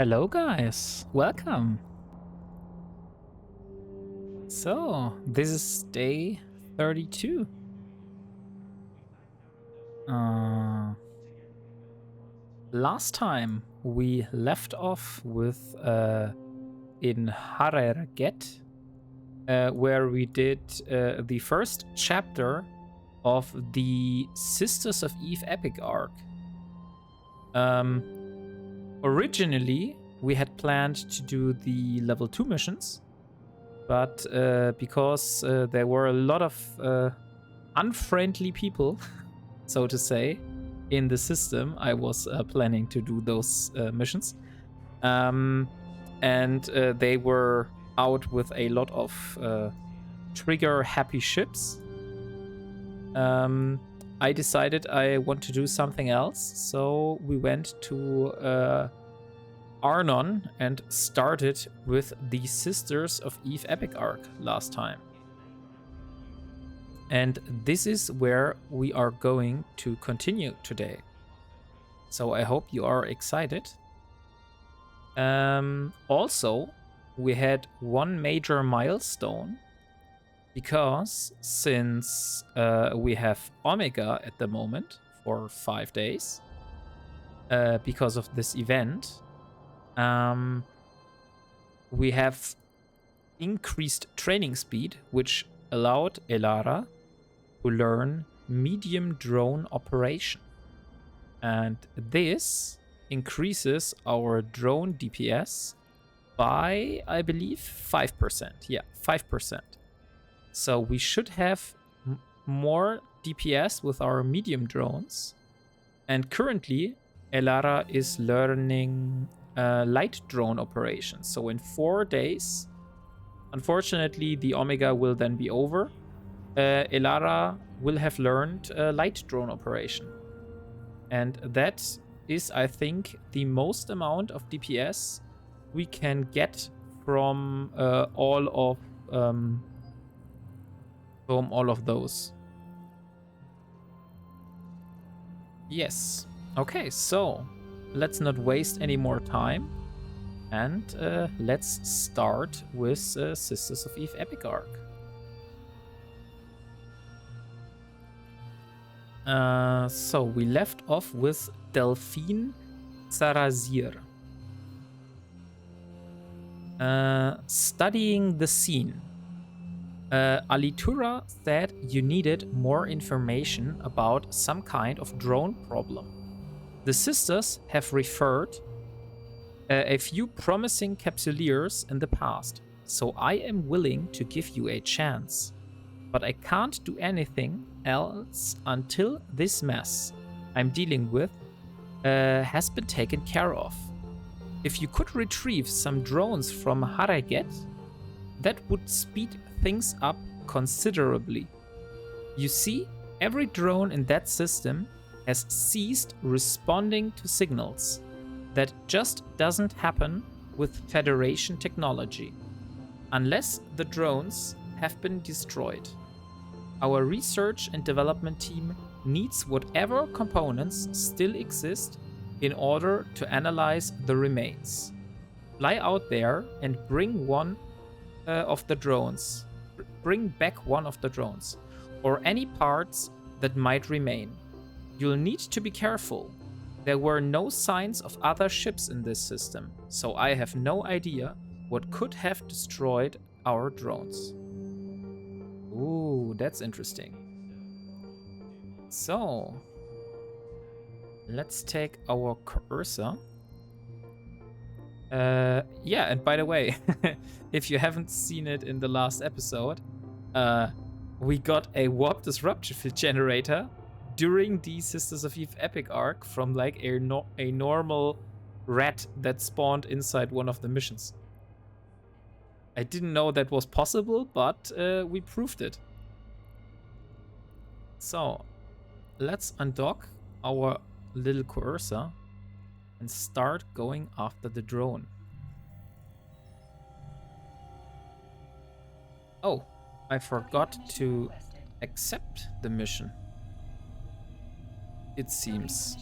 Hello guys, welcome. So, this is day 32. Last time we left off with in Harerget, where we did the first chapter of the Sisters of Eve epic arc. Originally, we had planned to do the level 2 missions, but because there were a lot of unfriendly people, so to say, in the system, I was planning to do those missions. And they were out with a lot of trigger-happy ships. I decided I want to do something else, so we went to Arnon and started with the Sisters of Eve epic arc last time. And this is where we are going to continue today. So I hope you are excited. Also, we had one major milestone, because since we have Omega at the moment for 5 days, because of this event, we have increased training speed, which allowed Elara to learn medium drone operation. And this increases our drone DPS by, I believe, 5%. Yeah, 5%. So we should have more DPS with our medium drones. And currently, Elara is learning light drone operations. So in 4 days, unfortunately, the Omega will then be over. Elara will have learned light drone operation. And that is, I think, the most amount of DPS we can get from all of those. Yes. Okay, so let's not waste any more time. And let's start with Sisters of Eve epic arc. So we left off with Delphine Sarazir. Studying the scene. Alitura said you needed more information about some kind of drone problem. The sisters have referred a few promising capsuleers in the past, so I am willing to give you a chance. But I can't do anything else until this mess I'm dealing with has been taken care of. If you could retrieve some drones from Haraget, that would speed things up considerably. You see, every drone in that system has ceased responding to signals. That just doesn't happen with Federation technology, unless the drones have been destroyed. Our research and development team needs whatever components still exist in order to analyze the remains. Fly out there and bring Bring back one of the drones, or any parts that might remain. You'll need to be careful. There were no signs of other ships in this system, so I have no idea what could have destroyed our drones. Ooh, that's interesting. So, let's take our cursor. Yeah, and by the way, if you haven't seen it in the last episode, we got a warp disruption field generator during the Sisters of Eve epic arc from like a normal rat that spawned inside one of the missions. I didn't know that was possible, but we proved it. So, let's undock our little cursor and start going after the drone. Oh, I forgot to accept the mission, it seems.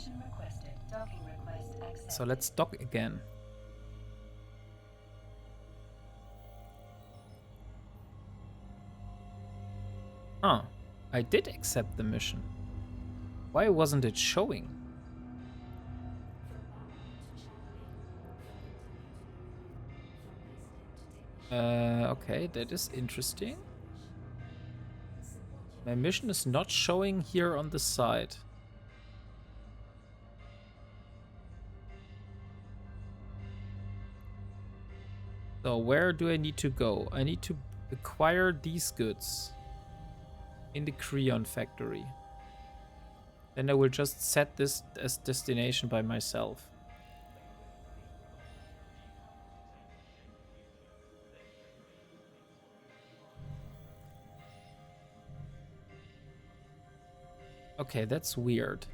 So let's dock again. Ah, I did accept the mission. Why wasn't it showing? Okay, that is interesting. My mission is not showing here on the side. So where do I need to go? I need to acquire these goods in the Creon factory. Then I will just set this as destination by myself. Okay, that's weird.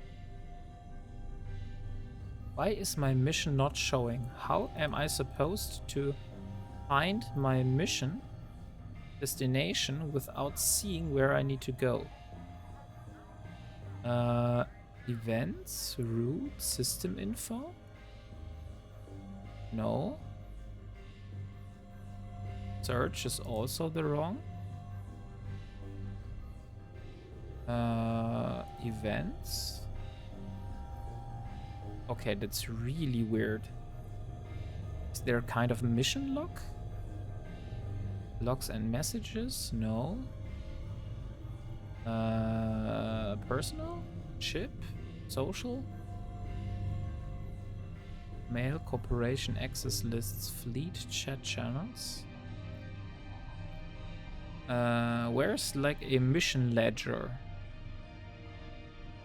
Why is my mission not showing? How am I supposed to find my mission destination without seeing where I need to go? Events, route, system info? No. Search is also the wrong. Events. Okay, that's really weird. Is there a kind of mission log? Logs and messages? No. Personal? Chip? Social? Mail, corporation, access lists, fleet, chat channels. Where's like a mission ledger?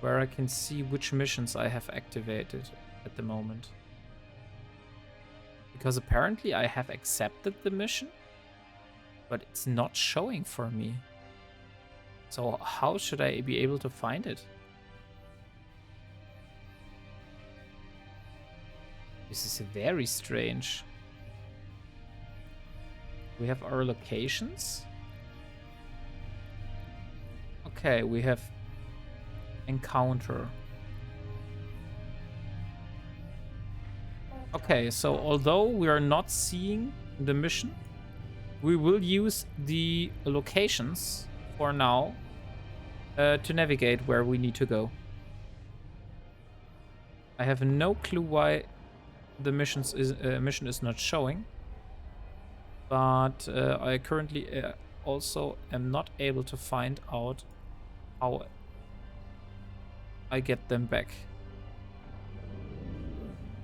Where I can see which missions I have activated at the moment. Because apparently I have accepted the mission, but it's not showing for me. So how should I be able to find it? This is very strange. We have our locations. Okay, we have encounter. Okay, so although we are not seeing the mission, we will use the locations for now to navigate where we need to go. I have no clue why the mission is not showing, but I currently also am not able to find out how I get them back.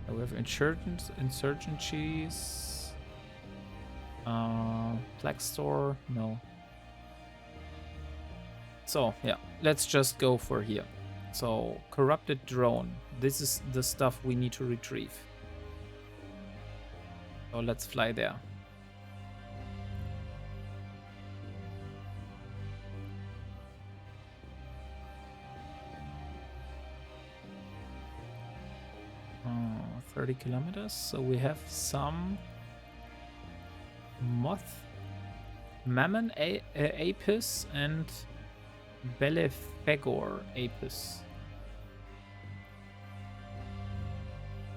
We have insurgencies. Flag store, no. So yeah, let's just go for here. So corrupted drone. This is the stuff we need to retrieve. So let's fly there. Oh, 30 kilometers. So we have some moth, mammon apis and Belefagor apis.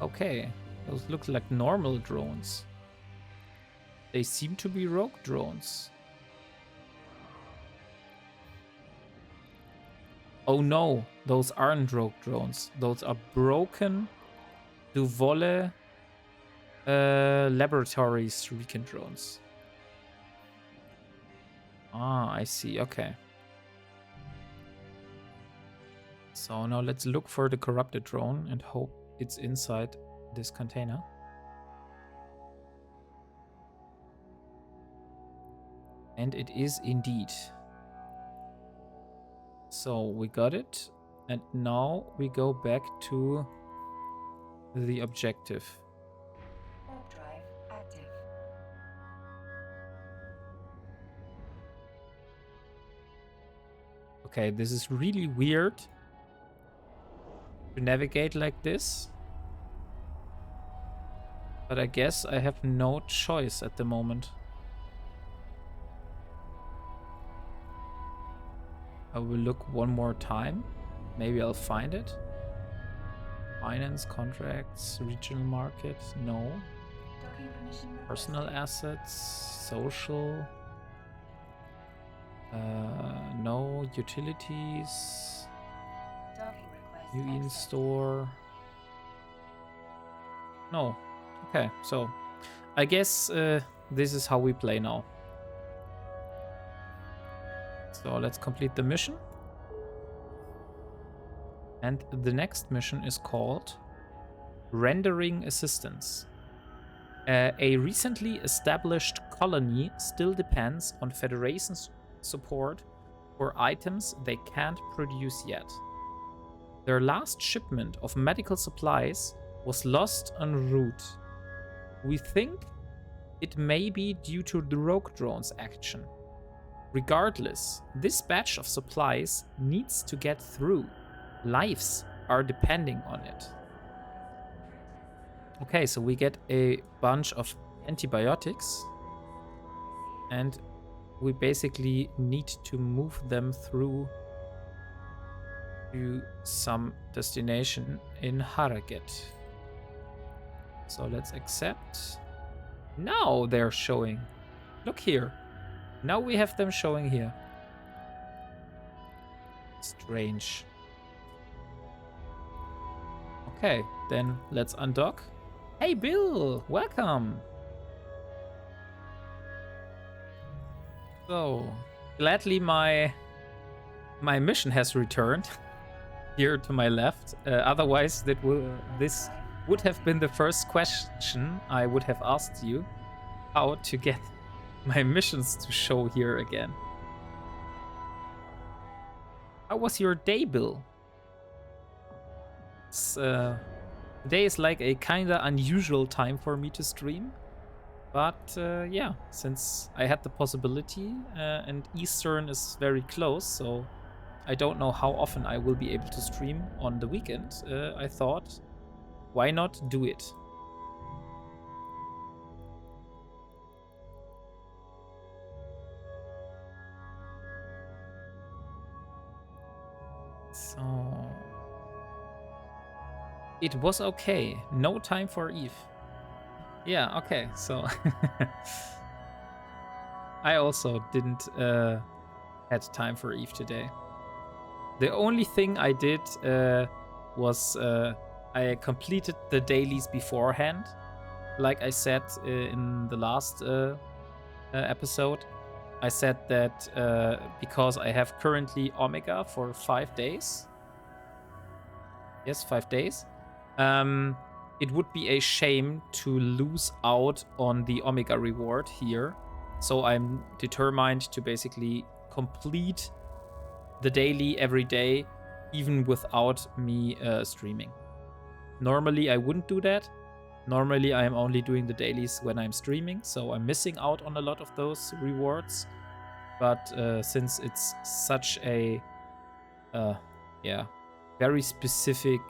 Okay, those look like normal drones. They seem to be rogue drones. Oh no, those aren't rogue drones. Those are broken Duvole Laboratories recon drones. Ah, I see. Okay. So now let's look for the corrupted drone and hope it's inside this container. And it is indeed. So we got it. And now we go back to the objective. Warp drive active. Okay, this is really weird to navigate like this. But I guess I have no choice at the moment. I will look one more time. Maybe I'll find it. Finance, contracts, regional market, no. Docking permission requested. Personal assets, social. No utilities. Docking request New in accepted. store. No. Okay, so I guess this is how we play now. So let's complete the mission. And the next mission is called Rendering Assistance. A recently established colony still depends on Federation's support for items they can't produce yet. Their last shipment of medical supplies was lost en route. We think it may be due to the rogue drone's action. Regardless, this batch of supplies needs to get through. Lives are depending on it. Okay, so we get a bunch of antibiotics and we basically need to move them through to some destination in Harrogate. So let's accept. Now they're showing. Look here. Now we have them showing here. Strange. Okay, then let's undock. Hey Bill, welcome. So, gladly my mission has returned here to my left. Otherwise, this would have been the first question I would have asked you, how to get my missions to show here again. How was your day, Bill? Today is like a kinda unusual time for me to stream. But yeah, since I had the possibility and Eastern is very close, so I don't know how often I will be able to stream on the weekend, I thought, why not do it? So it was okay. No time for Eve. Yeah, okay, so I also didn't had time for Eve today. The only thing I did was I completed the dailies beforehand. Like I said in the last episode, I said that because I have currently Omega for 5 days. Yes, 5 days. It would be a shame to lose out on the Omega reward here. So I'm determined to basically complete the daily every day, even without me streaming. Normally, I wouldn't do that. Normally, I am only doing the dailies when I'm streaming, so I'm missing out on a lot of those rewards. But since it's such a, very specific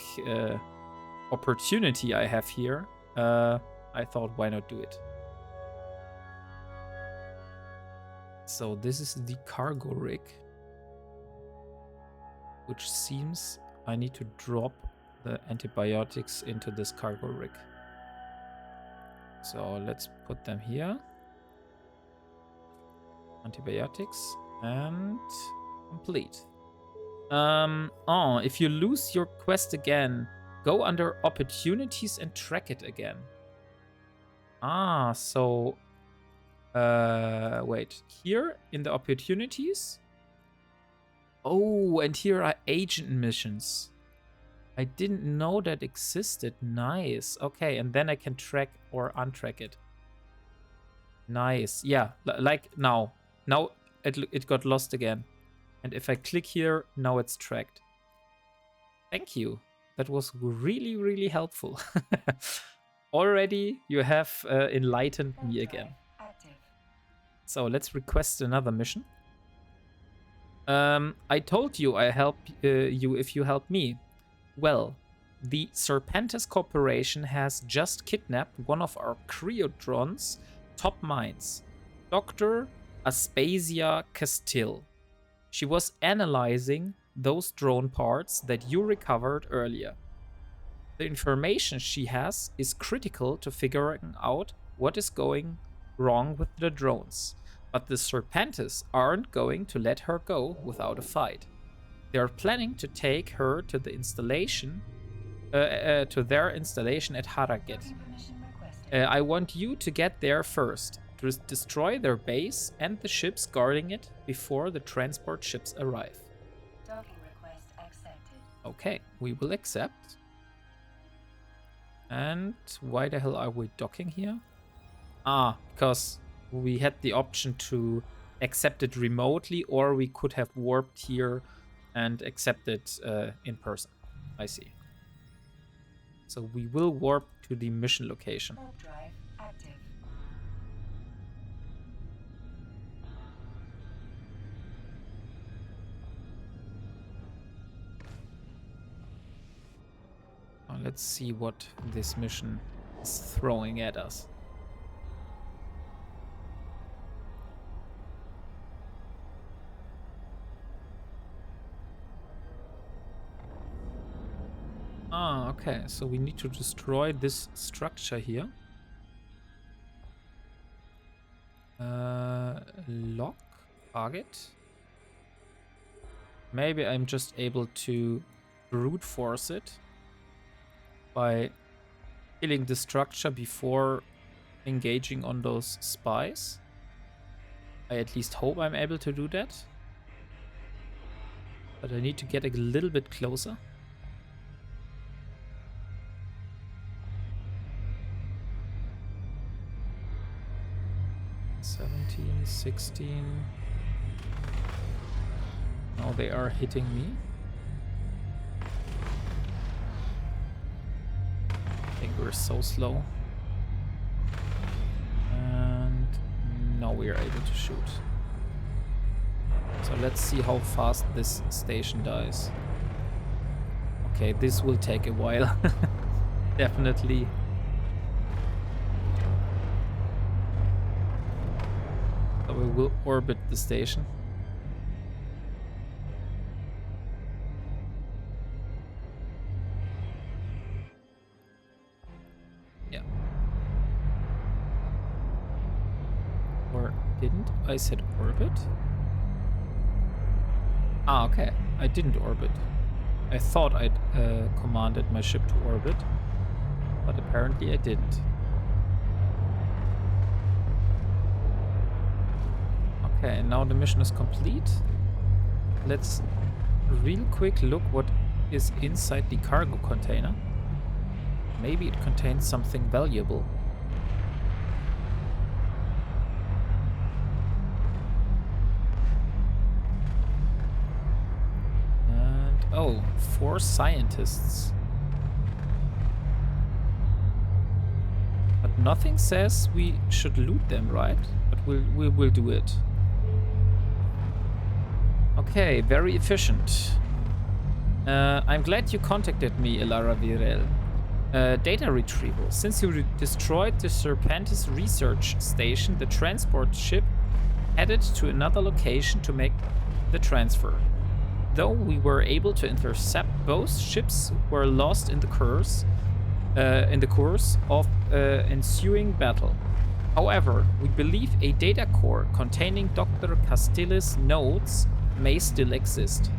opportunity I have here, I thought, why not do it? So this is the cargo rig, which seems I need to drop the antibiotics into this cargo rig. So let's put them here. Antibiotics and complete. If you lose your quest again, go under opportunities and track it again. So wait, here in the opportunities. Oh, and here are agent missions. I didn't know that existed. Nice. Okay, and then I can track or untrack it. Nice. Yeah, like now. Now it got lost again. And if I click here, now it's tracked. Thank you. That was really, really helpful. Already you have enlightened me again. Active. So let's request another mission. I told you I help you if you help me. Well, the Serpentis Corporation has just kidnapped one of our Creodron's top minds, Dr. Aspasia Castile. She was analyzing those drone parts that you recovered earlier. The information she has is critical to figuring out what is going wrong with the drones. But the Serpentis aren't going to let her go without a fight. They are planning to take her to the installation, to their installation at Harrogate. Permission requested. I want you to get there first, to destroy their base and the ships guarding it before the transport ships arrive. Docking request accepted. Okay, we will accept. And why the hell are we docking here? Ah, because we had the option to accept it remotely, or we could have warped here and accept it in person. I see. So we will warp to the mission location. Warp drive active. Now let's see what this mission is throwing at us. Ah, okay, so we need to destroy this structure here. Lock target. Maybe I'm just able to brute force it by killing the structure before engaging on those spies. I at least hope I'm able to do that. But I need to get a little bit closer. 17, 16. Now they are hitting me. I think we're so slow. And now we are able to shoot. So let's see how fast this station dies. Okay, this will take a while. Definitely. So we will orbit the station. Yeah. Or didn't I said orbit? Ah, okay. I didn't orbit. I thought I'd commanded my ship to orbit, but apparently I didn't. Okay, now the mission is complete. Let's real quick look what is inside the cargo container. Maybe it contains something valuable. And oh, 4 scientists. But nothing says we should loot them, right? But we will do it. Okay, very efficient. I'm glad you contacted me, Elara Virel. Data retrieval. Since you destroyed the Serpentis research station, the transport ship headed to another location to make the transfer. Though we were able to intercept, both ships were lost in the course of ensuing battle. However, we believe a data core containing Dr. Castillo's notes may still exist.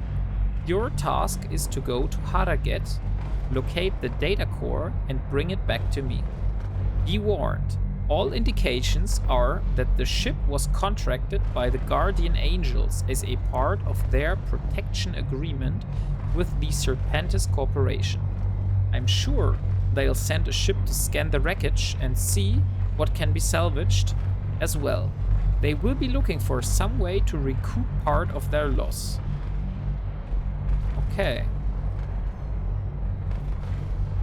Your task is to go to Harrogate, locate the data core, and bring it back to me. Be warned, all indications are that the ship was contracted by the Guardian Angels as a part of their protection agreement with the Serpentis Corporation. I'm sure they'll send a ship to scan the wreckage and see what can be salvaged as well. They will be looking for some way to recoup part of their loss. Okay.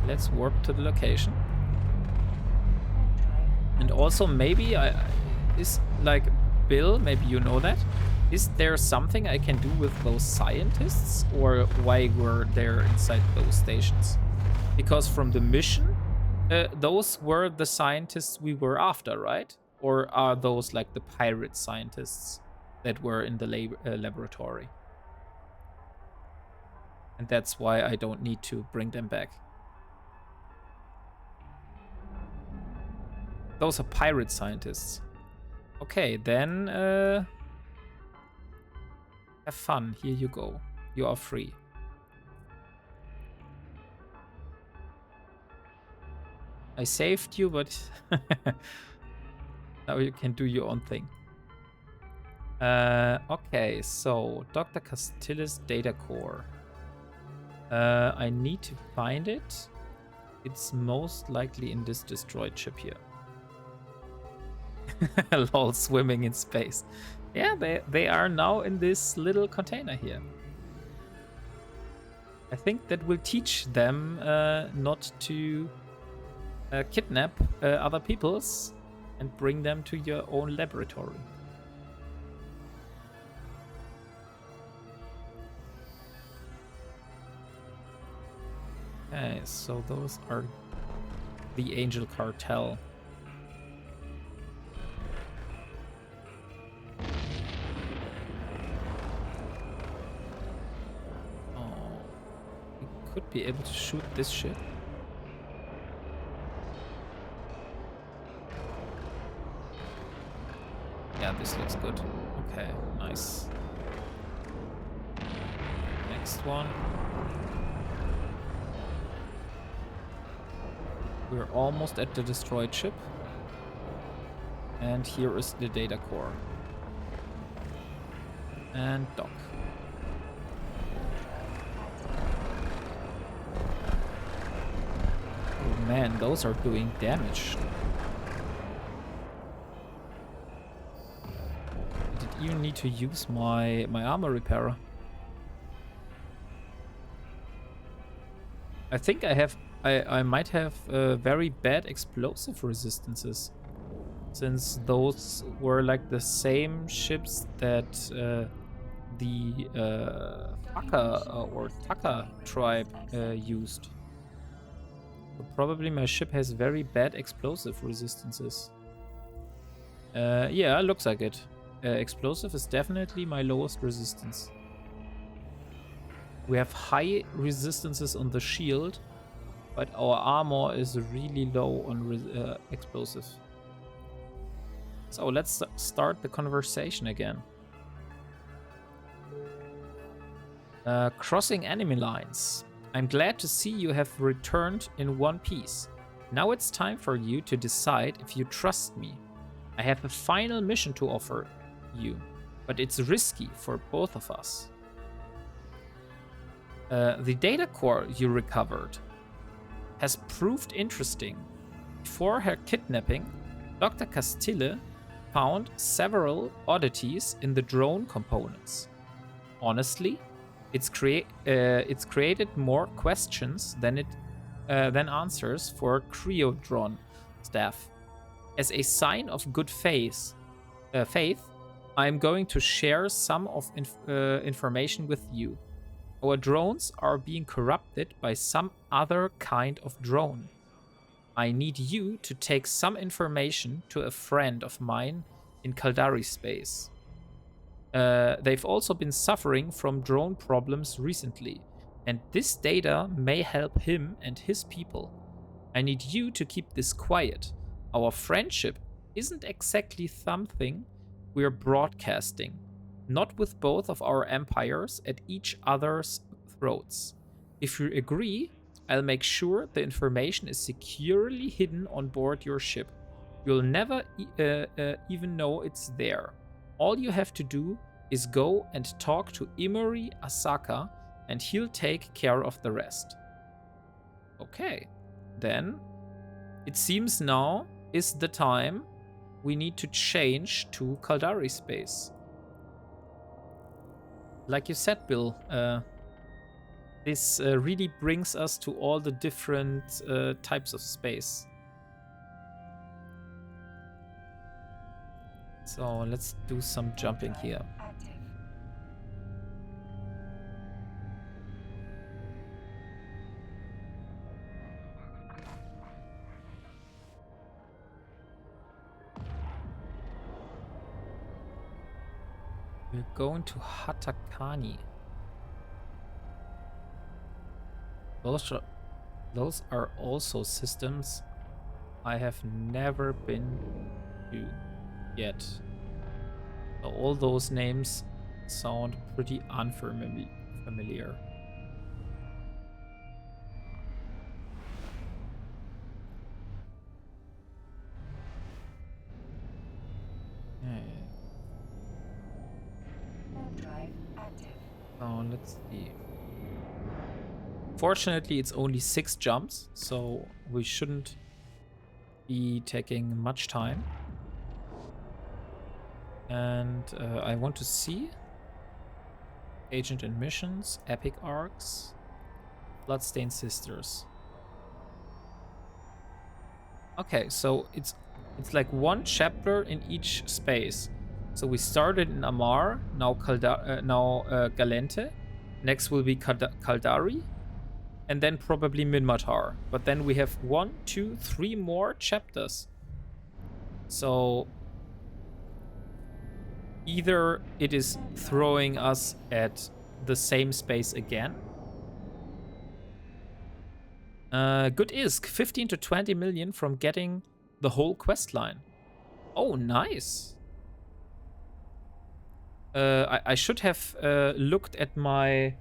Let's warp to the location. And also maybe is like Bill, maybe you know that. Is there something I can do with those scientists, or why were they inside those stations? Because from the mission, those were the scientists we were after, right? Or are those like the pirate scientists that were in the laboratory? And that's why I don't need to bring them back. Those are pirate scientists. Okay, then have fun. Here you go. You are free. I saved you, but now you can do your own thing. Okay, so Dr. Castillo's data core. I need to find it. It's most likely in this destroyed ship here. Lol, swimming in space. Yeah, they are now in this little container here. I think that will teach them not to kidnap other peoples and bring them to your own laboratory. Okay, so those are the Angel Cartel. Oh, we could be able to shoot this ship. Yeah, this looks good. Okay, nice. Next one. We're almost at the destroyed ship. And here is the data core. And dock. Oh man, those are doing damage. I did even need to use my armor repairer. I think I might have very bad explosive resistances, since those were like the same ships that the Taka tribe used. So probably my ship has very bad explosive resistances. Yeah, looks like it. Explosive is definitely my lowest resistance. We have high resistances on the shield, but our armor is really low on explosive. So let's start the conversation again. Crossing enemy lines. I'm glad to see you have returned in one piece. Now it's time for you to decide if you trust me. I have a final mission to offer you, but it's risky for both of us. The data core you recovered has proved interesting. Before her kidnapping, Dr. Castille found several oddities in the drone components. Honestly, it's created more questions than answers for Creodron staff. As a sign of good faith, I'm going to share some of information with you. Our drones are being corrupted by some other kind of drone. I need you to take some information to a friend of mine in Caldari space. They've also been suffering from drone problems recently, and this data may help him and his people. I need you to keep this quiet. Our friendship isn't exactly something we're broadcasting. Not with both of our empires at each other's throats. If you agree, I'll make sure the information is securely hidden on board your ship. You'll never even know it's there. All you have to do is go and talk to Imori Asaka, and he'll take care of the rest. Okay, then it seems now is the time we need to change to Caldari space. Like you said, Bill, this really brings us to all the different types of space. So let's do some jumping here. We're going to Hatakani. Those are also systems I have never been to yet. So all those names sound pretty unfamiliar. Okay. Warp drive active. So let's see. Fortunately, it's only 6 jumps, so we shouldn't be taking much time. And I want to see Agent and Missions, Epic Arcs, Bloodstained Sisters. Okay, so it's like 1 chapter in each space. So we started in Amar, now Galente. Next will be Kaldari, and then probably Minmatar. But then we have 1, 2, 3 more chapters. So either it is throwing us at the same space again. Good ISK, 15 to 20 million from getting the whole quest line. Oh, nice. I should have looked at my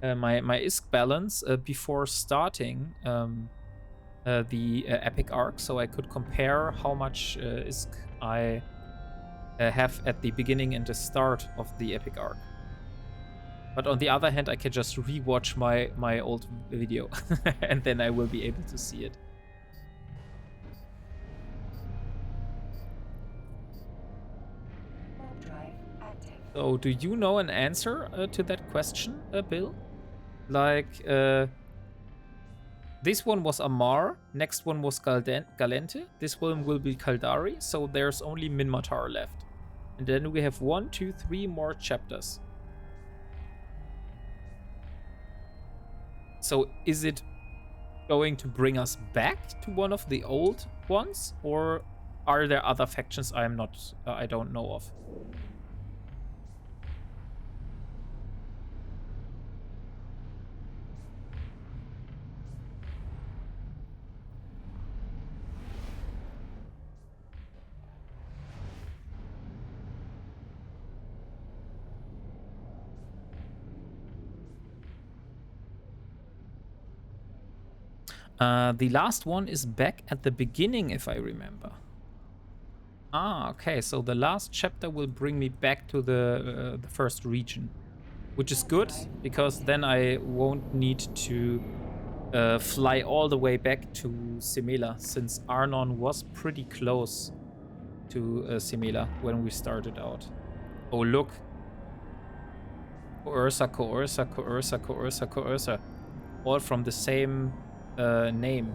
my ISK balance before starting the Epic Arc, so I could compare how much ISK I have at the beginning and the start of the Epic Arc. But on the other hand, I can just rewatch my old video and then I will be able to see it. Warp drive active. So, do you know an answer to that question, Bill? Like, this one was Amar, next one was Galente, this one will be Kaldari, so there's only Minmatar left. And then we have 1, 2, 3 more chapters. So is it going to bring us back to one of the old ones, or are there other factions I don't know of? The last one is back at the beginning, if I remember. Ah, okay. So the last chapter will bring me back to the first region, which is good because then I won't need to fly all the way back to Simela, since Arnon was pretty close to Simela when we started out. Oh, look. Coercer, Coercer, Coercer, Coercer, Coercer. All from the same name.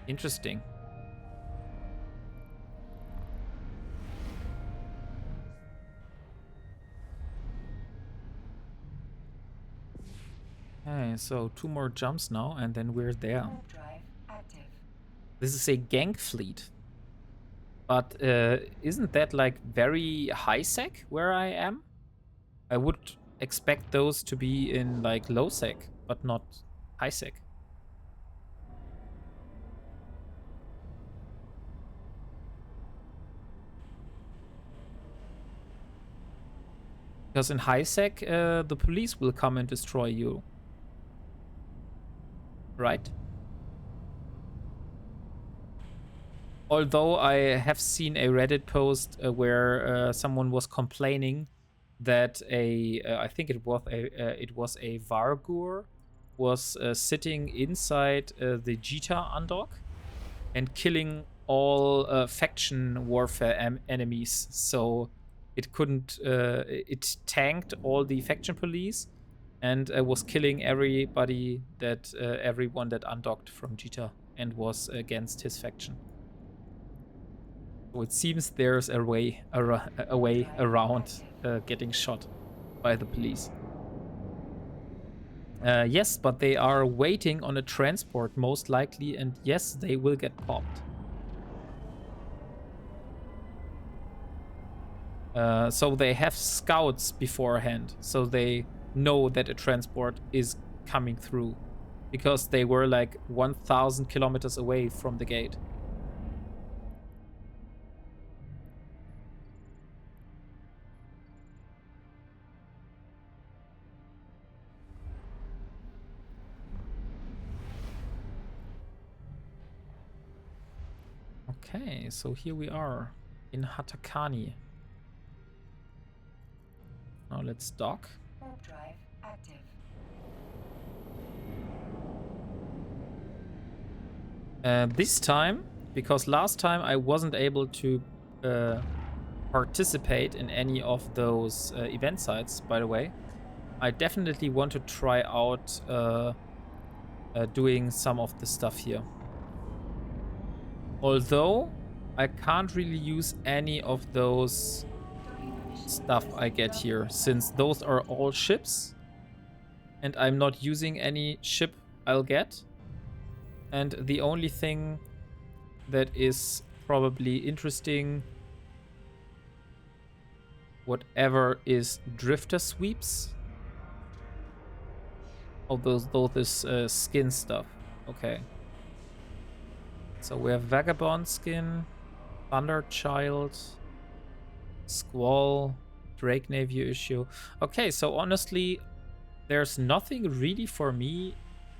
Interesting. Okay, so 2 more jumps now, and then we're there. Warp drive active. This is a gang fleet. But isn't that like very high sec where I am? I would expect those to be in like low sec, but not high sec. Because in high sec, the police will come and destroy you. Right? Although I have seen a Reddit post where someone was complaining that I think it was a Vargur was sitting inside the Jita undock and killing all faction warfare enemies. So it couldn't. It tanked all the faction police and was killing everybody everyone that undocked from Jita and was against his faction. So it seems there's a way around getting shot by the police. Yes, but they are waiting on a transport most likely, and yes, they will get popped. So they have scouts beforehand, so they know that a transport is coming through. because they were like 1,000 kilometers away from the gate. Okay, so here we are in Hatakani. Now let's dock. Warp drive active. This time, because last time I wasn't able to participate in any of those event sites, by the way, I definitely want to try out doing some of the stuff here. Although I can't really use any of those stuff I get here, since those are all ships and I'm not using any ship I'll get. And the only thing that is probably interesting, whatever, is drifter sweeps. Oh, those skin stuff. Okay. So we have Vagabond skin, Thunder Child, Squall, Drake Navy issue. Okay, so honestly, there's nothing really for me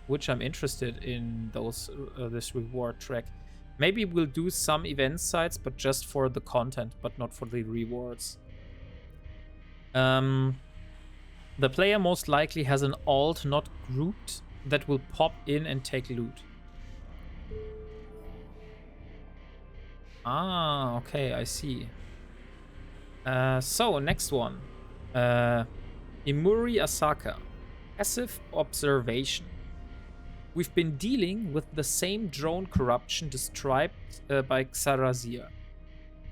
which I'm interested in those this reward track. Maybe we'll do some event sites, but just for the content, but not for the rewards. The player most likely has an alt not grouped that will pop in and take loot. Ah, okay, I see. So, next one. Imuri Asaka. Passive observation. We've been dealing with the same drone corruption described by Xarazir.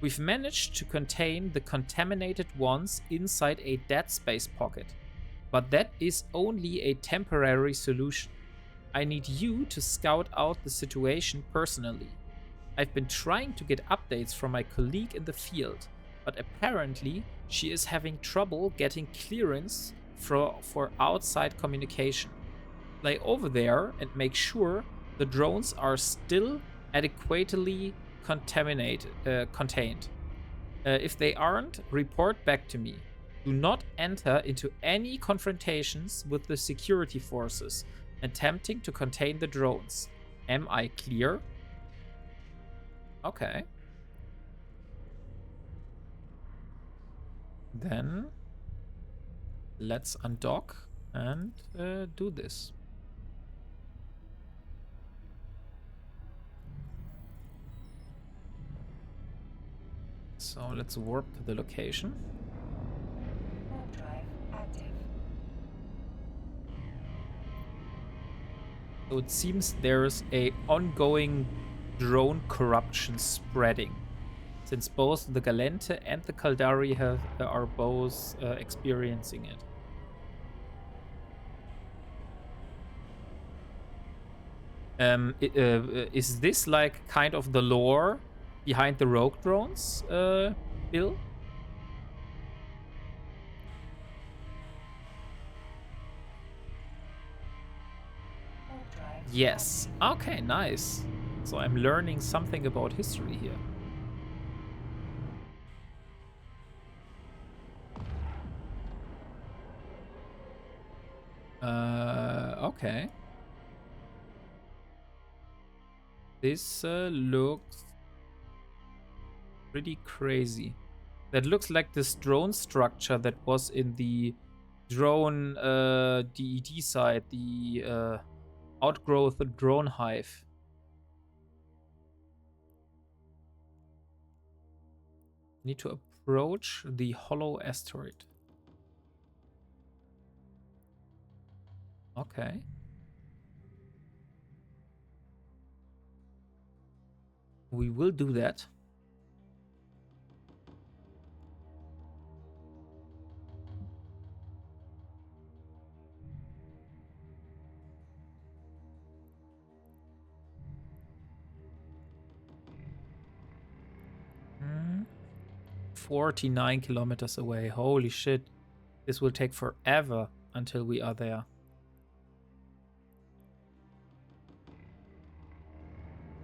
We've managed to contain the contaminated ones inside a dead space pocket, but that is only a temporary solution. I need you to scout out the situation personally. I've been trying to get updates from my colleague in the field, but apparently she is having trouble getting clearance for outside communication. Fly over there and make sure the drones are still adequately contained. If they aren't, report back to me. Do not enter into any confrontations with the security forces attempting to contain the drones. Am I clear? Okay. Then let's undock and do this. So let's warp to the location. Warp drive active. So it seems there's a ongoing drone corruption spreading, since both the Galente and the Caldari are both experiencing it. Is this like kind of the lore behind the rogue drones, Bill? Warp drive Yes. Okay, nice. So I'm learning something about history here. Okay. This looks pretty crazy. That looks like this drone structure that was in the drone DED side, the outgrowth drone hive. Need to approach the hollow asteroid. Okay. We will do that. Hmm. 49 kilometers away. Holy shit. This will take forever until we are there.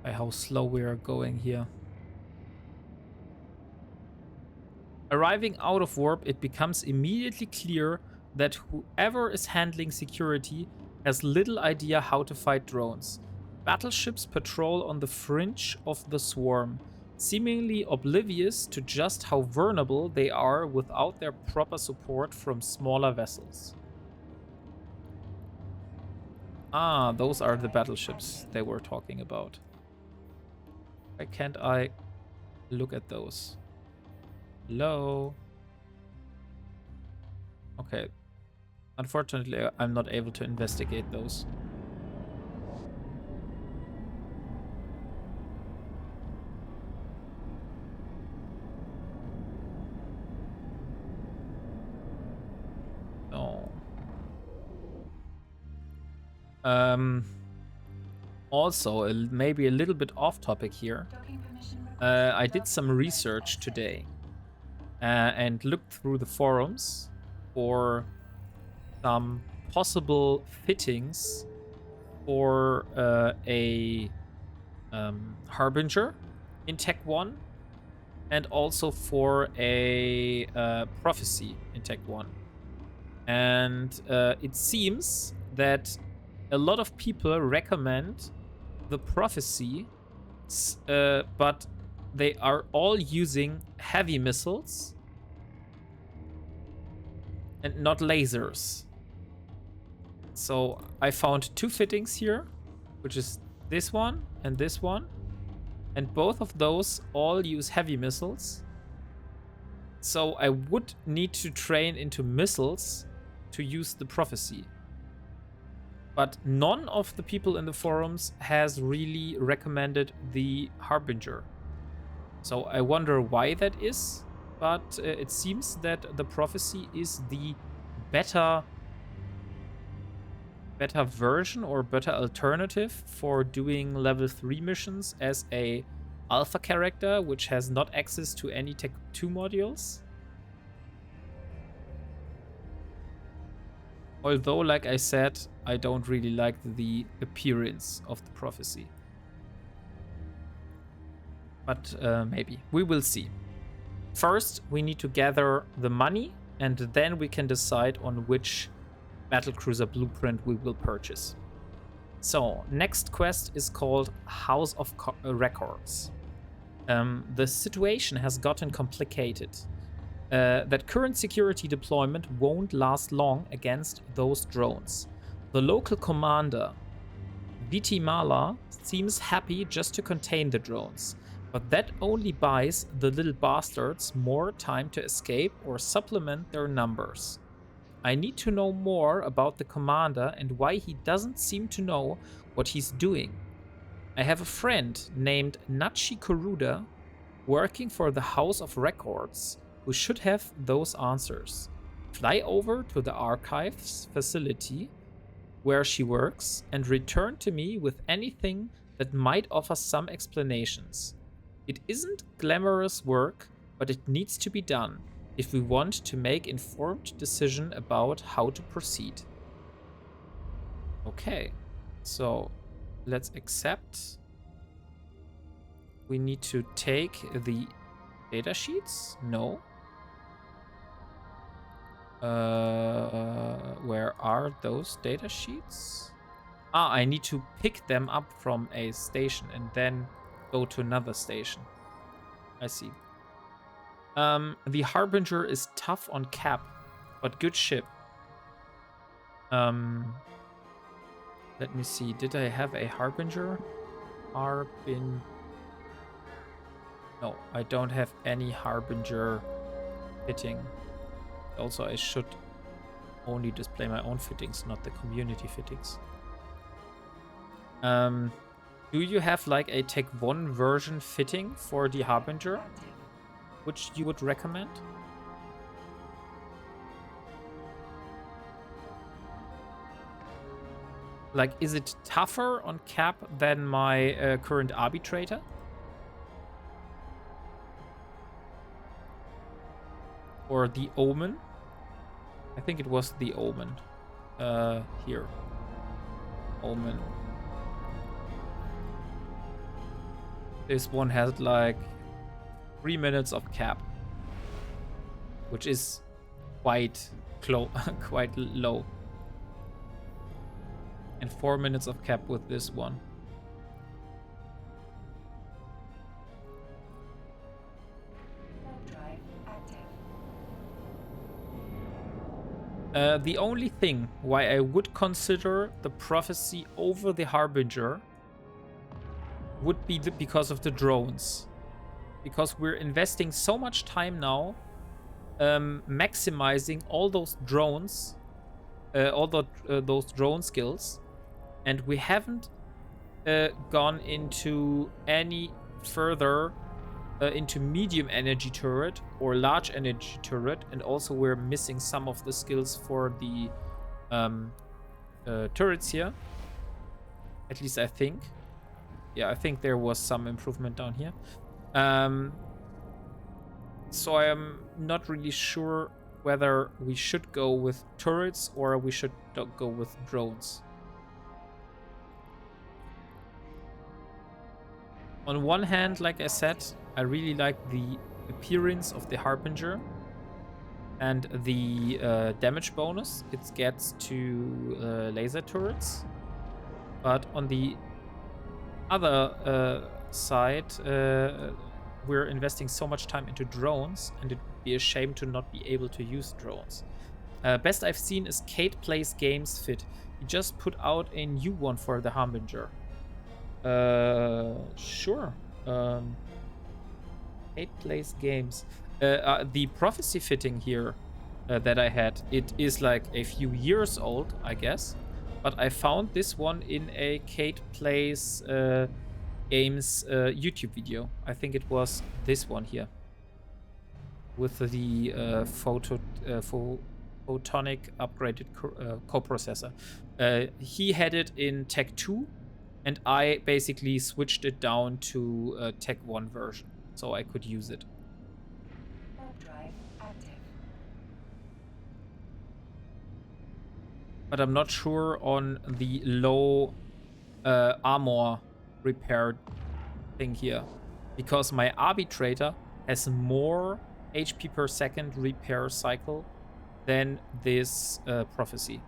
by how slow we are going here. Arriving out of warp, it becomes immediately clear that whoever is handling security has little idea how to fight drones. Battleships patrol on the fringe of the swarm, seemingly oblivious to just how vulnerable they are without their proper support from smaller vessels. Ah, those are the battleships they were talking about. Why can't I look at those? Hello? Okay. Unfortunately, I'm not able to investigate those. No. Also, maybe a little bit off topic here. I did some research today and looked through the forums for some possible fittings for a Harbinger in Tech 1 and also for a Prophecy in Tech 1. And it seems that a lot of people recommend the Prophecy, but they are all using heavy missiles and not lasers. So I found two fittings here, which is this one and this one. And both of those all use heavy missiles. So I would need to train into missiles to use the Prophecy. But none of the people in the forums has really recommended the Harbinger. So I wonder why that is. But it seems that the Prophecy is the better version or better alternative for doing level 3 missions as a alpha character which has not access to any Tech 2 modules. Although, like I said, I don't really like the appearance of the Prophecy. But maybe. We will see. First, we need to gather the money, and then we can decide on which battlecruiser blueprint we will purchase. So, next quest is called House of Records. The situation has gotten complicated. That current security deployment won't last long against those drones. The local commander, Vitimala, seems happy just to contain the drones, but that only buys the little bastards more time to escape or supplement their numbers. I need to know more about the commander and why he doesn't seem to know what he's doing. I have a friend named Nachi Kuruda working for the House of Records who should have those answers. Fly over to the archives facility where she works and return to me with anything that might offer some explanations. It isn't glamorous work, but it needs to be done if we want to make informed decision about how to proceed. Okay, so let's accept. We need to take the data sheets? No. Where are those data sheets? Ah, I need to pick them up from a station and then go to another station. I see. The Harbinger is tough on cap, but good ship. Let me see. Did I have a Harbinger? No, I don't have any Harbinger fitting. Also, I should only display my own fittings, not the community fittings. Do you have like a Tech 1 version fitting for the Harbinger, which you would recommend? Like, is it tougher on cap than my current arbitrator? Or the Omen? I think it was the Omen. Here. Omen. This one has like 3 minutes of cap, which is quite quite low. And 4 minutes of cap with this one. Warp drive active. The only thing why I would consider the prophecy over the Harbinger would be because of the drones. Because we're investing so much time now maximizing all those drones, those drone skills, and we haven't gone into any further into medium energy turret or large energy turret, and also we're missing some of the skills for the turrets here. At least I think. Yeah, I think there was some improvement down here. So I am not really sure whether we should go with turrets or we should go with drones. On one hand, like I said, I really like the appearance of the Harbinger and the damage bonus it gets to laser turrets. But on the other side, we're investing so much time into drones, and it would be a shame to not be able to use drones. Best I've seen is Kate Plays Games Fit. He just put out a new one for the Harbinger. Sure. Kate Plays Games. The prophecy fitting here that I had, it is like a few years old, I guess. But I found this one in a Kate Plays Games YouTube video. I think it was this one here with the photonic upgraded coprocessor. He had it in Tech 2, and I basically switched it down to Tech 1 version, so I could use it. Warp drive active. But I'm not sure on the low armor repair thing here, because my arbitrator has more HP per second repair cycle than this prophecy.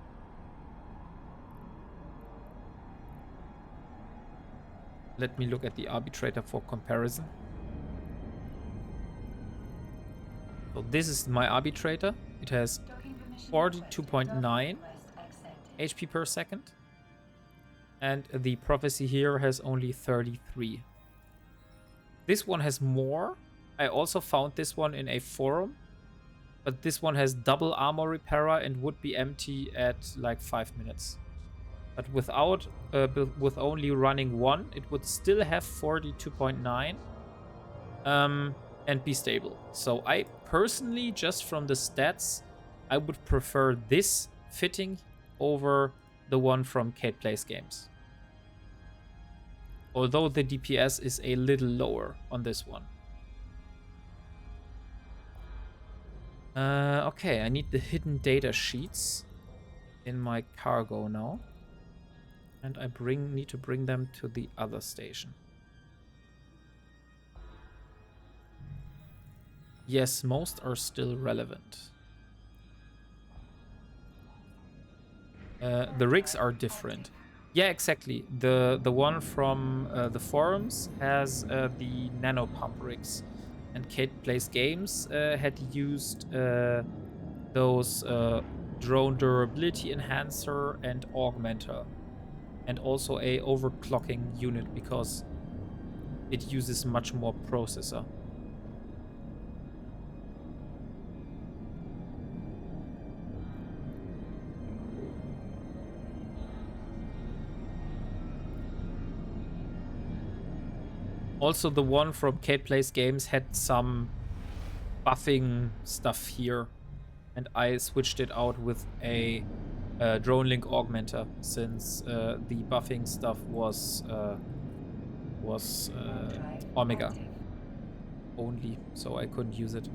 Let me look at the arbitrator for comparison. So this is my arbitrator. It has 42.9 HP per second. And the prophecy here has only 33. This one has more. I also found this one in a forum. But this one has double armor repairer and would be empty at like 5 minutes. But without, with only running one, it would still have 42.9 and be stable. So I personally, just from the stats, I would prefer this fitting over the one from Kate Plays Games. Although the DPS is a little lower on this one. Okay, I need the hidden data sheets in my cargo now. And I need to bring them to the other station. Yes, most are still relevant. The rigs are different. Yeah, exactly. The one from the forums has the nano pump rigs, and Kate Plays Games had used those drone durability enhancer and augmenter, and also a overclocking unit because it uses much more processor. Also, the one from Kate Plays Games had some buffing stuff here, and I switched it out with a drone link augmenter, since the buffing stuff was Omega only, so I couldn't use it.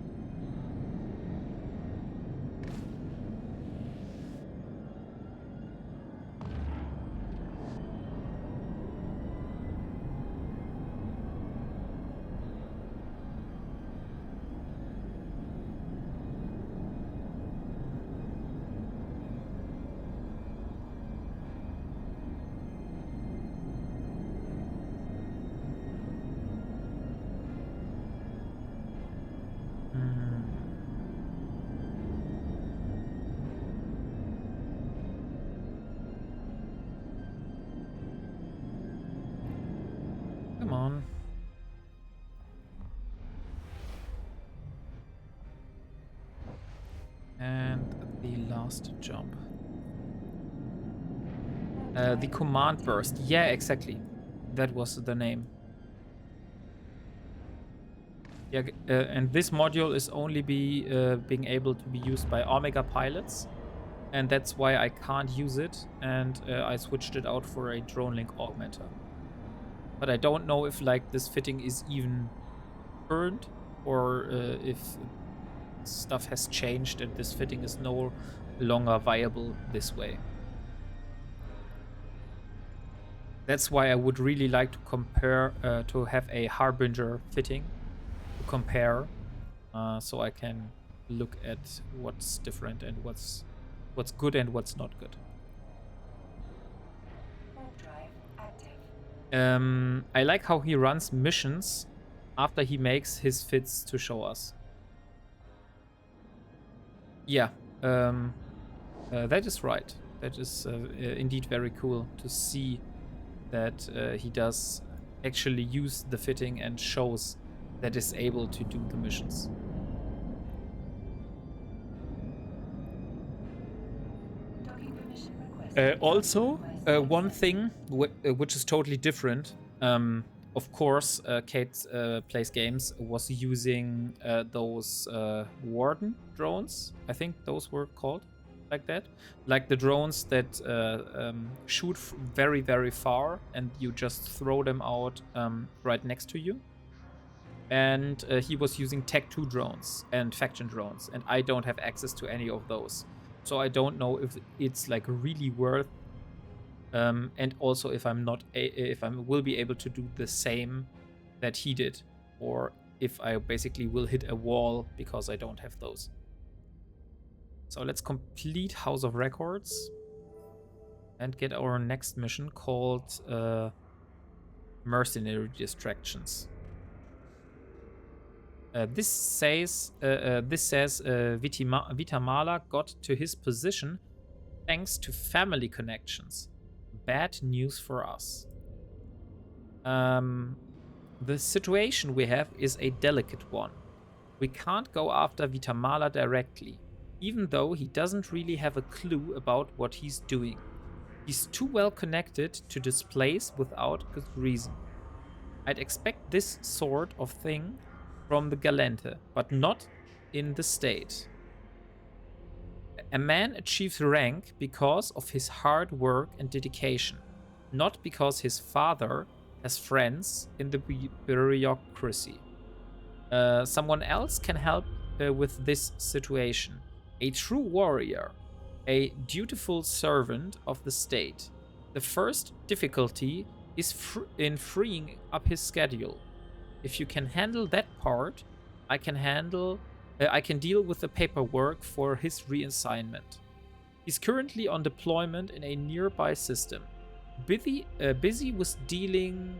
fast jump. The command burst. Yeah, exactly. That was the name. Yeah, and this module is only being able to be used by Omega pilots, and that's why I can't use it. And I switched it out for a drone link augmenter. But I don't know if like this fitting is even earned, or if stuff has changed and this fitting is no longer viable this way. That's why I would really like to compare, to have a Harbinger fitting to compare, so I can look at what's different and what's good and what's not good. Warp drive active. I like how he runs missions after he makes his fits to show us. Yeah, that is right. That is indeed very cool to see that he does actually use the fitting and shows that is able to do the missions. Docking permission requested. Also, Request one accepted. thing which is totally different. Of course, Kate Plays Games was using those Warden drones. I think those were called like that. Like the drones that shoot very, very far and you just throw them out right next to you. And he was using Tech 2 drones and Faction drones, and I don't have access to any of those. So I don't know if it's like really worth, and also if I'm not if I will be able to do the same that he did, or if I basically will hit a wall because I don't have those. So let's complete House of Records and get our next mission called Mercenary Distractions. This says Vitamala got to his position thanks to family connections. Bad news for us. The situation we have is a delicate one. We can't go after Vitamala directly, even though he doesn't really have a clue about what he's doing. He's too well connected to displace without good reason. I'd expect this sort of thing from the Galente, but not in the state. A man achieves rank because of his hard work and dedication, not because his father has friends in the bureaucracy. Someone else can help with this situation. A true warrior, a dutiful servant of the state. The first difficulty is in freeing up his schedule. If you can handle that part, I can deal with the paperwork for his reassignment. He's currently on deployment in a nearby system. Busy with dealing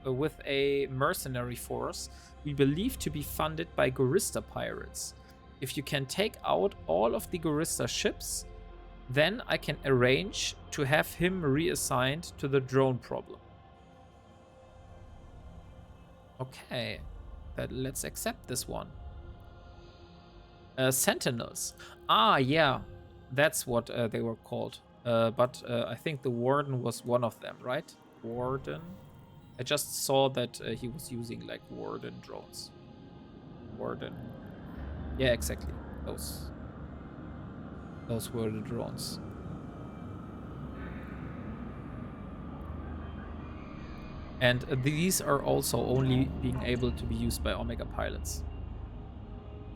with a mercenary force we believe to be funded by Gorista pirates. If you can take out all of the Gorista ships, then I can arrange to have him reassigned to the drone problem. Okay, but let's accept this one. Sentinels. Ah, yeah, that's what they were called. But I think the Warden was one of them, right? Warden. I just saw that he was using like Warden drones. Warden. Yeah, exactly. Those were the drones. And these are also only being able to be used by Omega pilots.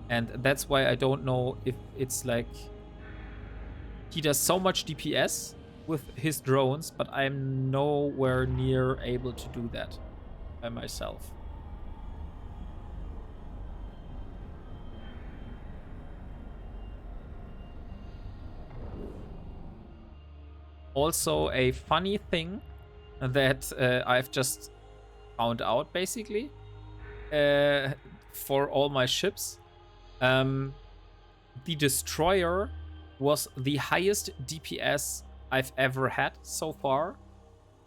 And that's why I don't know if it's like he does so much DPS with his drones, but I'm nowhere near able to do that by myself. Also, a funny thing that I've just found out, basically, for all my ships. The Destroyer was the highest DPS I've ever had so far.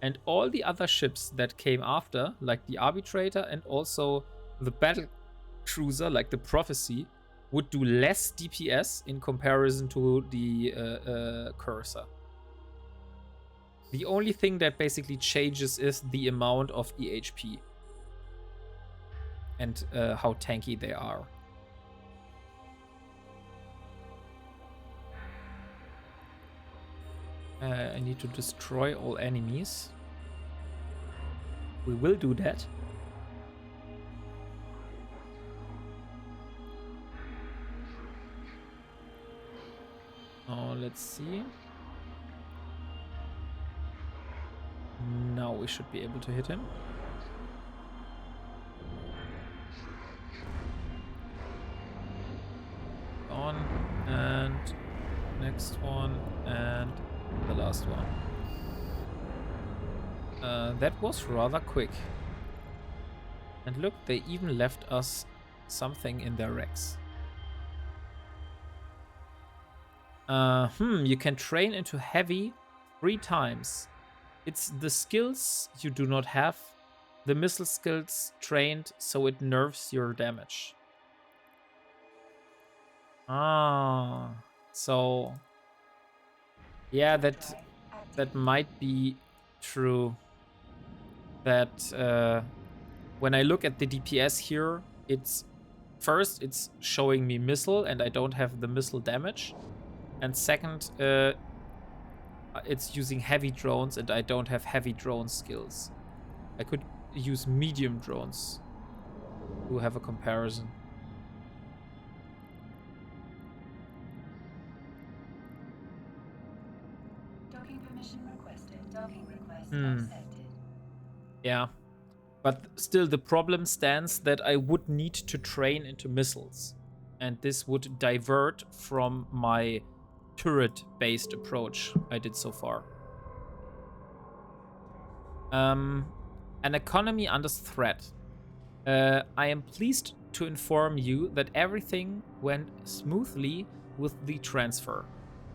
And all the other ships that came after, like the Arbitrator and also the Battle Cruiser, like the Prophecy, would do less DPS in comparison to the cursor. The only thing that basically changes is the amount of EHP and how tanky they are. I need to destroy all enemies. We will do that. Oh, let's see. Now we should be able to hit him. On, and next one, and the last one. That was rather quick. And look, they even left us something in their racks. You can train into heavy 3 times. It's the skills you do not have. The missile skills trained, so it nerfs your damage. Ah, so yeah, that might be true. That when I look at the DPS here, it's first it's showing me missile, and I don't have the missile damage, and second, it's using heavy drones, and I don't have heavy drone skills. I could use medium drones to have a comparison. Docking permission requested. Docking request accepted. Yeah, but still the problem stands that I would need to train into missiles, and this would divert from my turret-based approach I did so far. An economy under threat. I am pleased to inform you that everything went smoothly with the transfer.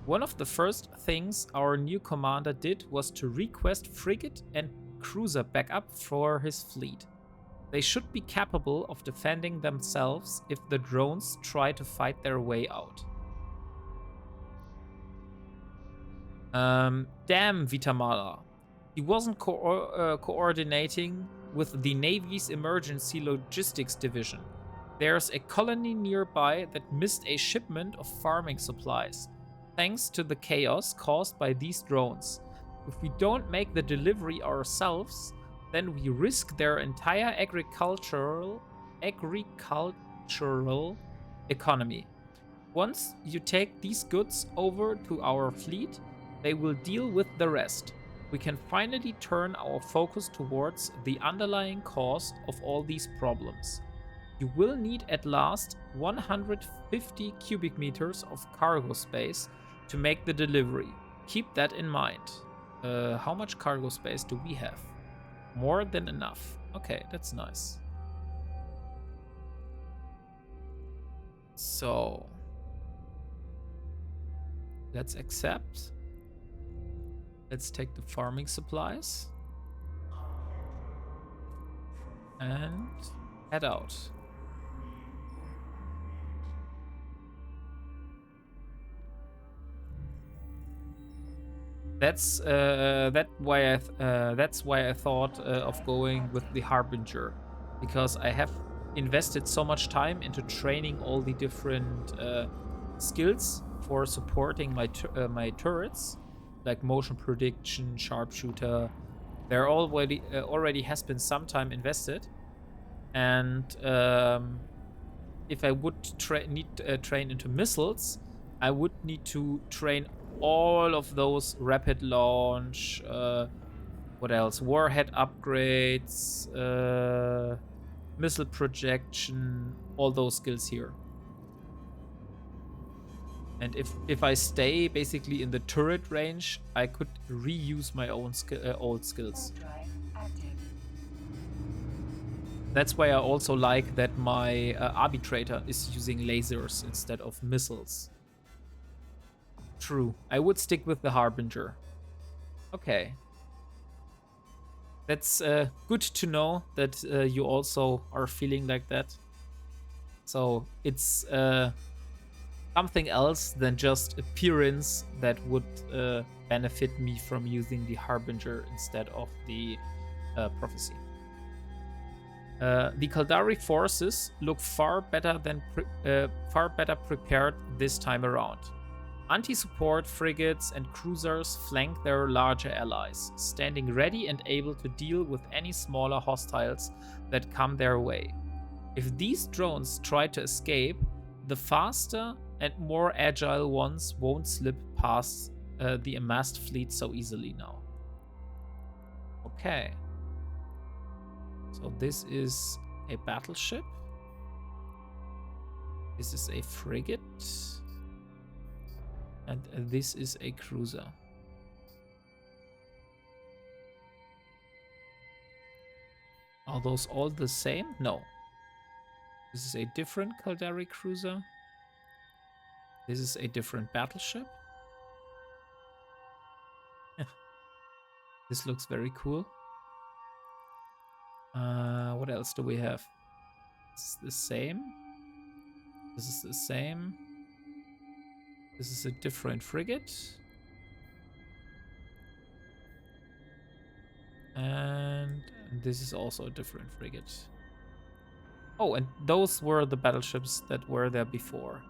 One of the first things our new commander did was to request frigate and cruiser backup for his fleet. They should be capable of defending themselves if the drones try to fight their way out. Damn, Vitamala. He wasn't coordinating with the Navy's Emergency Logistics Division. There's a colony nearby that missed a shipment of farming supplies, thanks to the chaos caused by these drones. If we don't make the delivery ourselves, then we risk their entire agricultural economy. Once you take these goods over to our fleet, they will deal with the rest. We can finally turn our focus towards the underlying cause of all these problems. You will need at last 150 cubic meters of cargo space to make the delivery. Keep that in mind. How much cargo space do we have? More than enough. Okay, that's nice. So let's accept. Let's take the farming supplies and head out. That's why I thought of going with the Harbinger, because I have invested so much time into training all the different skills for supporting my turrets, like motion prediction, sharpshooter. There already has been some time invested, and if I would train into missiles, I would need to train all of those rapid launch, what else? Warhead upgrades, missile projection, all those skills here. And if I stay basically in the turret range, I could reuse my own old skills. That's why I also like that my arbitrator is using lasers instead of missiles. True. I would stick with the Harbinger. Okay. That's good to know that you also are feeling like that. So it's something else than just appearance that would benefit me from using the Harbinger instead of the Prophecy. The Kaldari forces look far better prepared this time around. Anti-support frigates and cruisers flank their larger allies, standing ready and able to deal with any smaller hostiles that come their way. If these drones try to escape, the faster and more agile ones won't slip past the amassed fleet so easily now. Okay. So this is a battleship. This is a frigate. And this is a cruiser. Are those all the same? No. This is a different Kaldari cruiser. This is a different battleship. This looks very cool. What else do we have? This is the same. This is the same. This is a different frigate. And this is also a different frigate. Oh, and those were the battleships that were there before.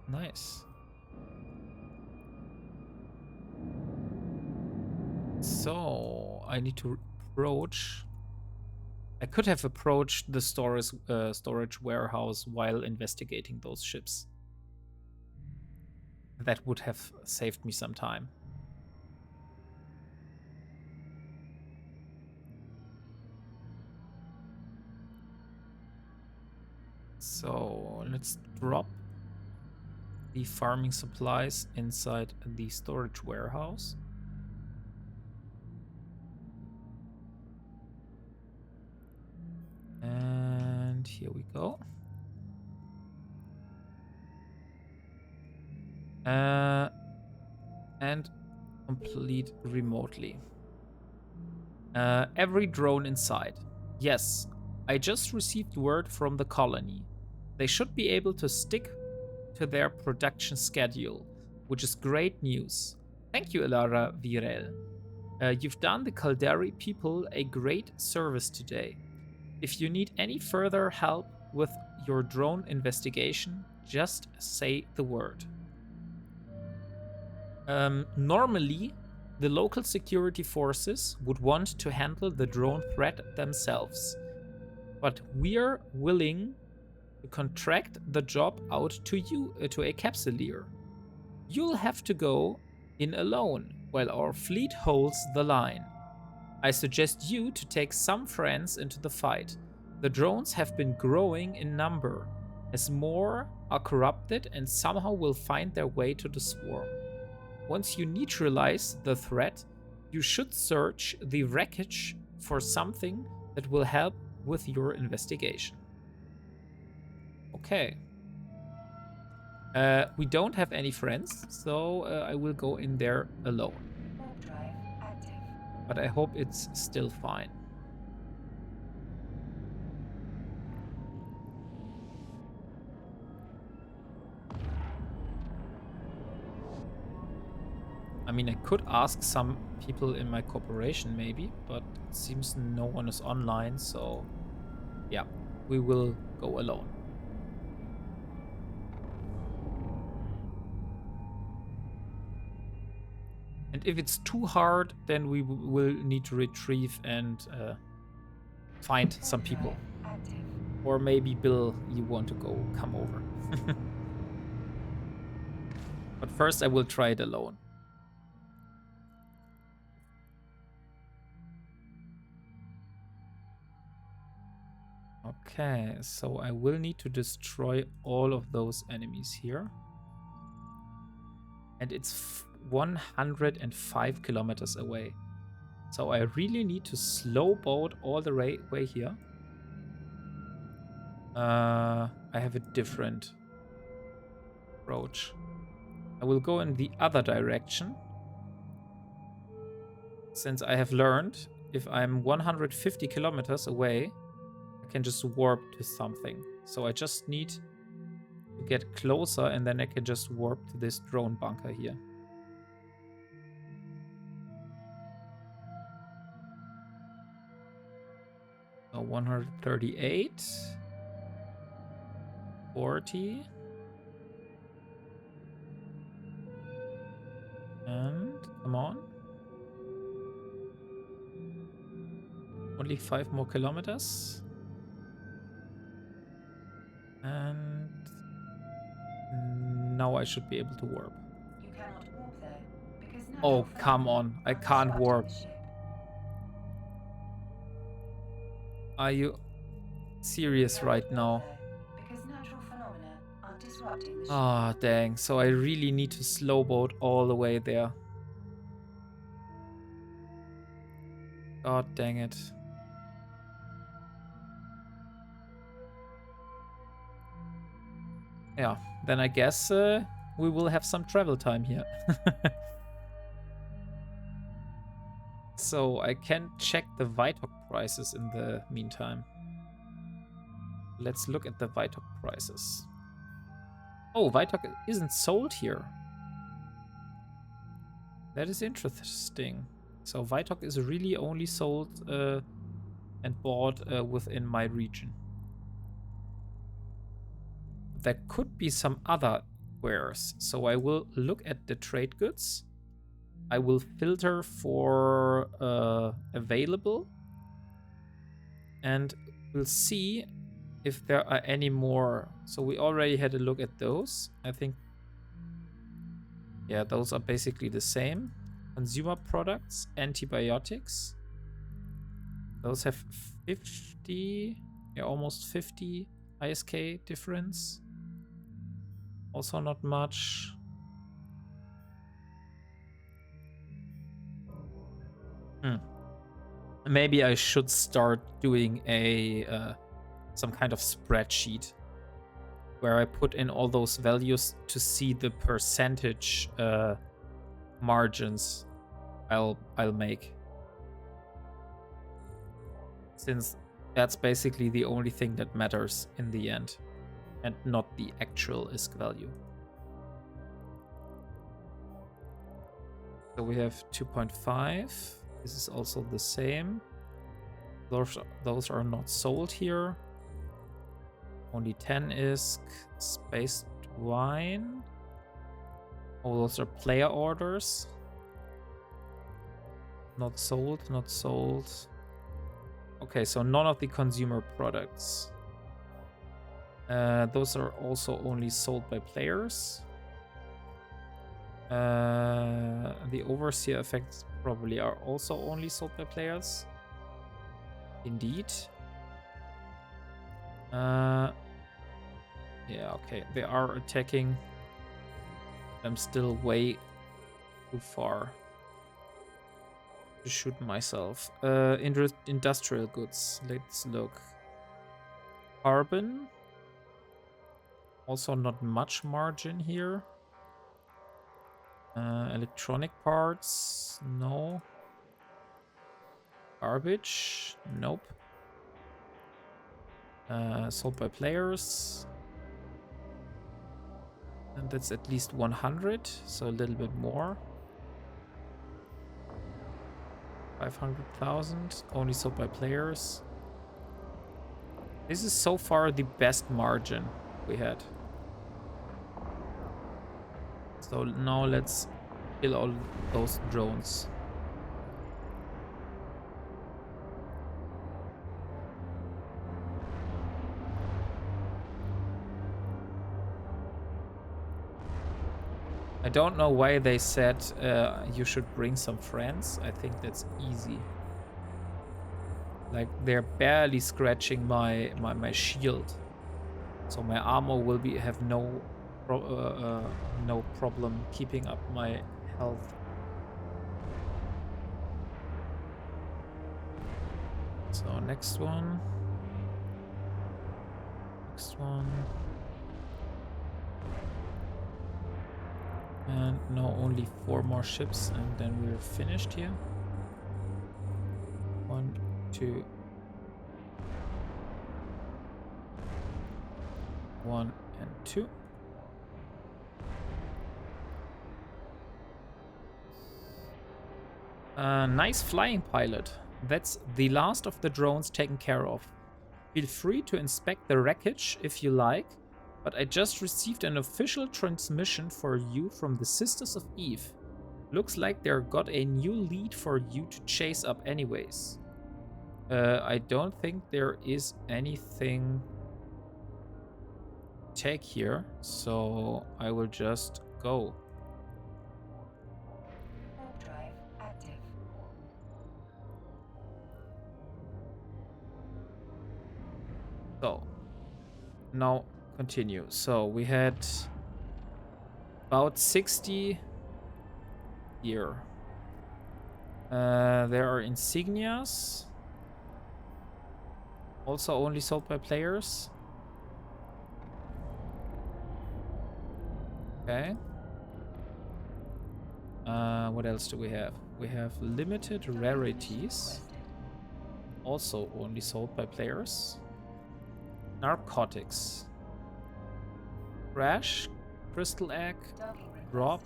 Nice. So, I need to approach. I could have approached the storage warehouse while investigating those ships. That would have saved me some time. So let's drop the farming supplies inside the storage warehouse. And here we go. And complete remotely. Every drone inside. Yes, I just received word from the colony. They should be able to stick to their production schedule, which is great news. Thank you, Elara Virel. You've done the Kaldari people a great service today. If you need any further help with your drone investigation, just say the word. Normally, the local security forces would want to handle the drone threat themselves, but we're willing to contract the job out to you, to a capsuleer. You'll have to go in alone while our fleet holds the line. I suggest you to take some friends into the fight. The drones have been growing in number, as more are corrupted and somehow will find their way to the swarm. Once you neutralize the threat, you should search the wreckage for something that will help with your investigation. Okay. We don't have any friends, so I will go in there alone. Warp drive active. But I hope it's still fine. I mean, I could ask some people in my corporation maybe, but it seems no one is online, so yeah, we will go alone. And if it's too hard, then we will need to retrieve and find some people. Or maybe, Bill, you want to come over. But first I will try it alone. Okay, so I will need to destroy all of those enemies here. And it's 105 kilometers away. So I really need to slow boat all the way here. I have a different approach. I will go in the other direction. Since I have learned, if I'm 150 kilometers away, I can just warp to something. So I just need to get closer, and then I can just warp to this drone bunker here. So 138. 40. And come on. Only 5 more kilometers. And now I should be able to warp. You cannot warp there because Oh, natural come phenomena on. I are can't disrupting warp. the ship. Are you serious You right cannot now? warp there because natural phenomena are disrupting the ship. Ah, dang. So I really need to slowboat all the way there. God dang it. Yeah, then I guess we will have some travel time here. So I can check the Vitok prices in the meantime. Let's look at the Vitok prices. Oh, Vitok isn't sold here. That is interesting. So Vitok is really only sold and bought within my region. There could be some other wares. So I will look at the trade goods. I will filter for available. And we'll see if there are any more. So we already had a look at those. I think, yeah, those are basically the same. Consumer products, antibiotics. Those have 50, yeah, almost 50 ISK difference. Also not much. Maybe I should start doing a some kind of spreadsheet where I put in all those values to see the percentage margins I'll make. Since that's basically the only thing that matters in the end, and not the actual ISK value. So we have 2.5. This is also the same. Those are not sold here. Only 10 ISK. Spaced wine. Oh, those are player orders. Not sold, not sold. Okay, so none of the consumer products. Those are also only sold by players. The overseer effects probably are also only sold by players. Indeed. Yeah, okay. They are attacking. I'm still way too far to shoot myself. Industrial goods. Let's look. Carbon. Also not much margin here. Electronic parts. No. Garbage. Nope. Sold by players. And that's at least 100, so a little bit more. 500,000, only sold by players. This is so far the best margin we had. So now let's kill all those drones. I don't know why they said you should bring some friends. I think that's easy. Like, they're barely scratching my shield, so my armor will have no problem keeping up my health. So next one. Next one. And now only 4 more ships, and then we're finished here. 2, 1 and 2. Nice flying, pilot. That's the last of the drones taken care of. Feel free to inspect the wreckage if you like, but I just received an official transmission for you from the Sisters of Eve. Looks like they got a new lead for you to chase up anyways. I don't think there is anything to take here, so I will just go. Warp drive active. So, now continue. So we had about 60 here. There are insignias. Also only sold by players. Okay. What else do we have? We have limited rarities. Also only sold by players. Narcotics. Crash. Crystal egg. Drop.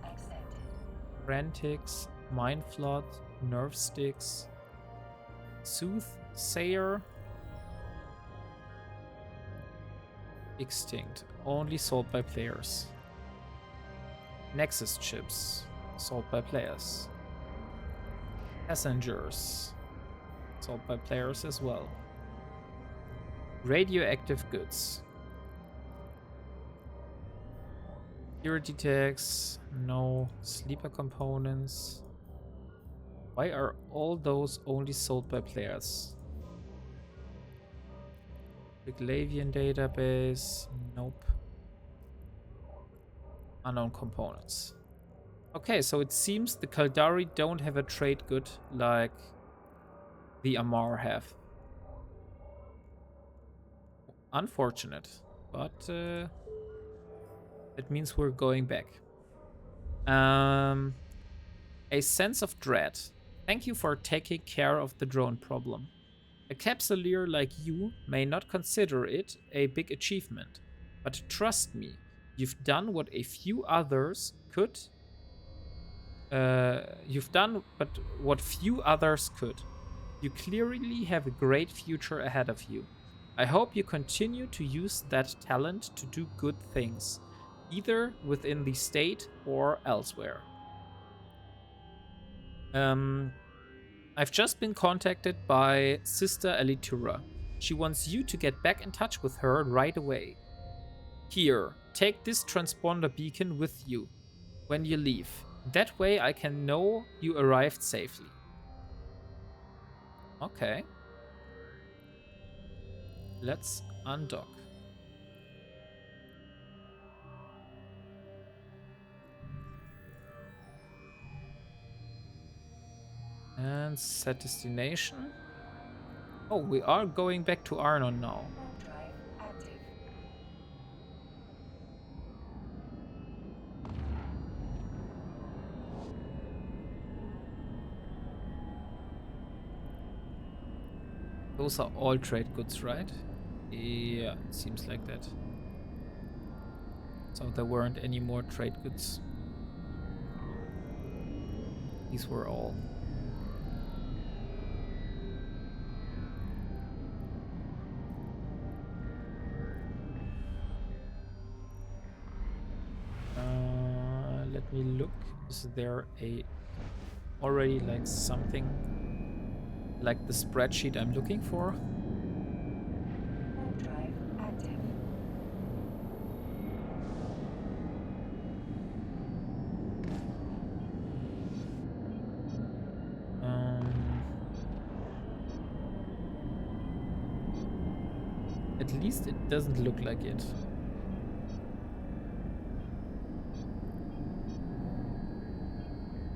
Frantics. Mind flood. Nerve sticks. Soothsayer. Extinct. Only sold by players. Nexus chips. Sold by players. Passengers. Sold by players as well. Radioactive goods. Security tags. No. Sleeper components. Why are all those only sold by players? Lavian database. Nope. Unknown components. Okay, so it seems the Kaldari don't have a trade good like the Amar have. Unfortunate, but it means we're going back. A sense of dread. Thank you for taking care of the drone problem. A capsuleer like you may not consider it a big achievement, but trust me, you've done what a few others could. What few others could. You clearly have a great future ahead of you. I hope you continue to use that talent to do good things, either within the state or elsewhere. I've just been contacted by Sister Elitura. She wants you to get back in touch with her right away. Here, take this transponder beacon with you when you leave. That way I can know you arrived safely. Okay. Let's undock. And set destination. Oh, we are going back to Arnon now. Drive active. Those are all trade goods, right? Yeah, it seems like that. So there weren't any more trade goods. These were all. Let me look. Is there already like something like the spreadsheet I'm looking for? Drive active. At least it doesn't look like it.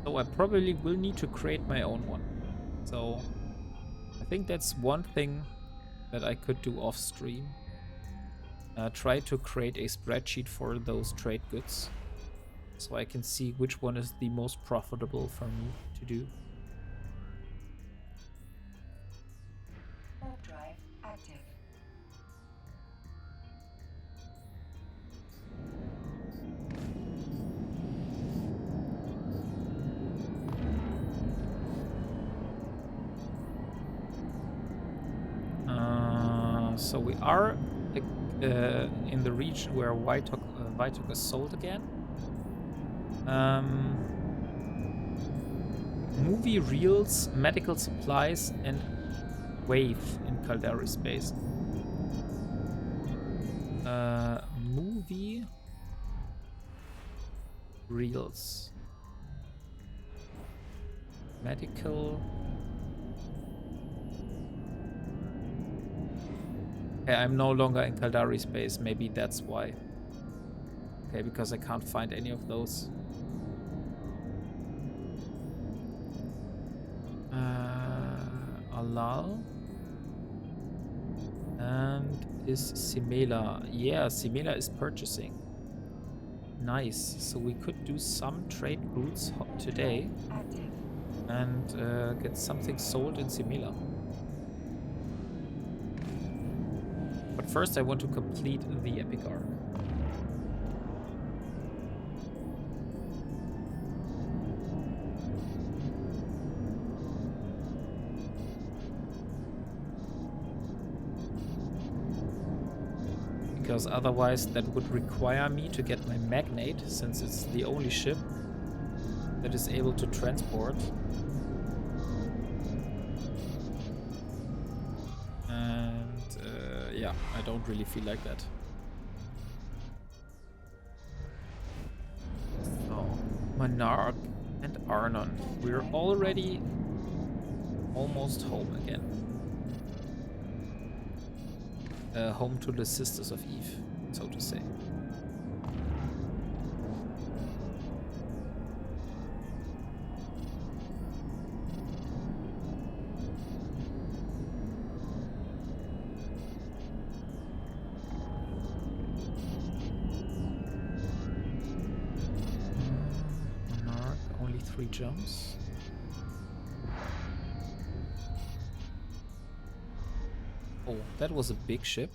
So I probably will need to create my own one. So I think that's one thing that I could do off stream. Try to create a spreadsheet for those trade goods, so I can see which one is the most profitable for me to do. So we are in the region where Vitok is sold again. Movie reels, medical supplies, and wave in Caldari space. Movie reels, medical. Okay, I'm no longer in Caldari space. Maybe that's why. Okay, because I can't find any of those. Alal. And is Simela. Yeah, Simela is purchasing. Nice. So we could do some trade routes today and get something sold in Simela. But first I want to complete the epic arc. Because otherwise that would require me to get my Magnate, since it's the only ship that is able to transport. And yeah, I don't really feel like that. So, Monarch and Arnon. We're already almost home again. Home to the Sisters of Eve, so to say. Monarch, only 3 jumps. Oh, that was a big ship.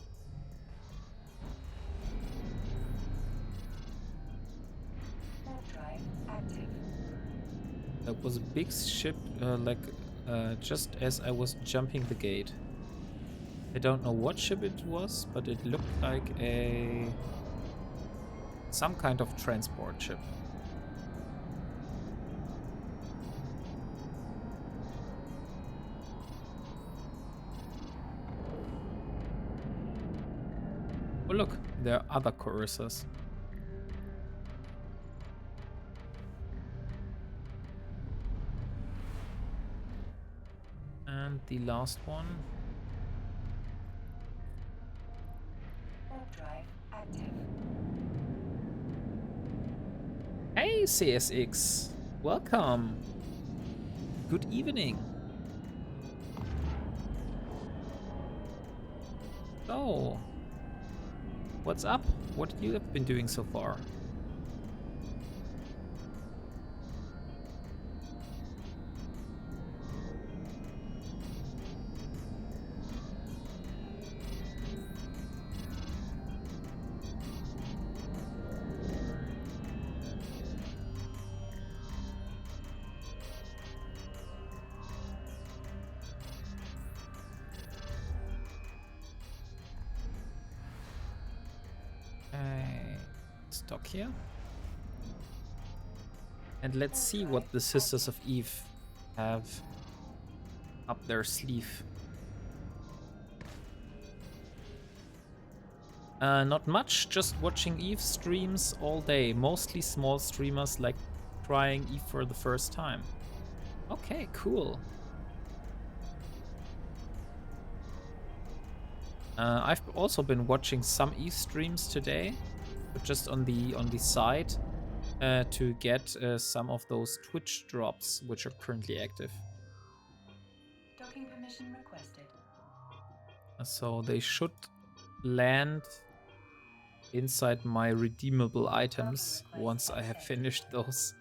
That was a big ship, just as I was jumping the gate. I don't know what ship it was, but it looked like some kind of transport ship. Oh look, there are other courses. And the last one. Drive active. Hey CSX, welcome. Good evening. So, what's up? What you have been doing so far? Stock here. And let's see what the Sisters of Eve have up their sleeve. Not much, just watching Eve streams all day. Mostly small streamers like trying Eve for the first time. Okay, cool. I've also been watching some Eve streams today, but just on the side to get some of those Twitch drops, which are currently active. Docking permission requested. So they should land inside my redeemable items once I have finished those.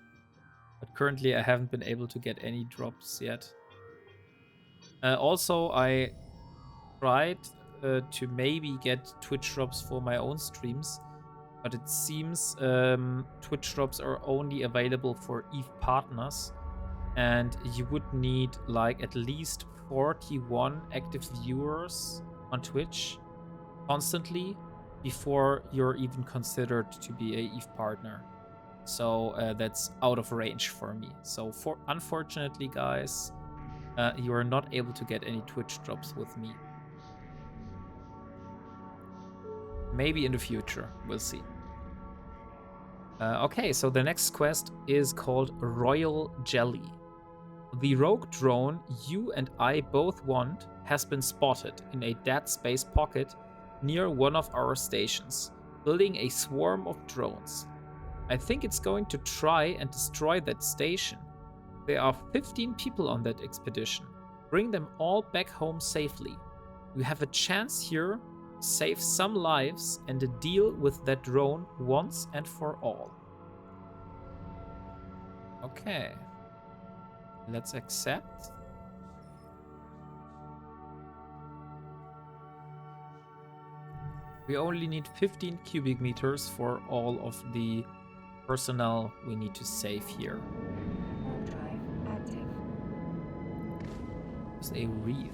But currently I haven't been able to get any drops yet. Also, I tried to maybe get Twitch drops for my own streams, but it seems Twitch drops are only available for Eve partners, and you would need like at least 41 active viewers on Twitch constantly before you're even considered to be a EVE partner. So that's out of range for me. So unfortunately, guys, you are not able to get any Twitch drops with me. Maybe in the future, we'll see. Okay, so the next quest is called Royal Jelly. The rogue drone you and I both want has been spotted in a dead space pocket near one of our stations, building a swarm of drones. I think it's going to try and destroy that station. There are 15 people on that expedition. Bring them all back home safely. You have a chance here to save some lives and to deal with that drone once and for all. Okay. Let's accept. We only need 15 cubic meters for all of the personnel we need to save here. Drive active. There's a reef.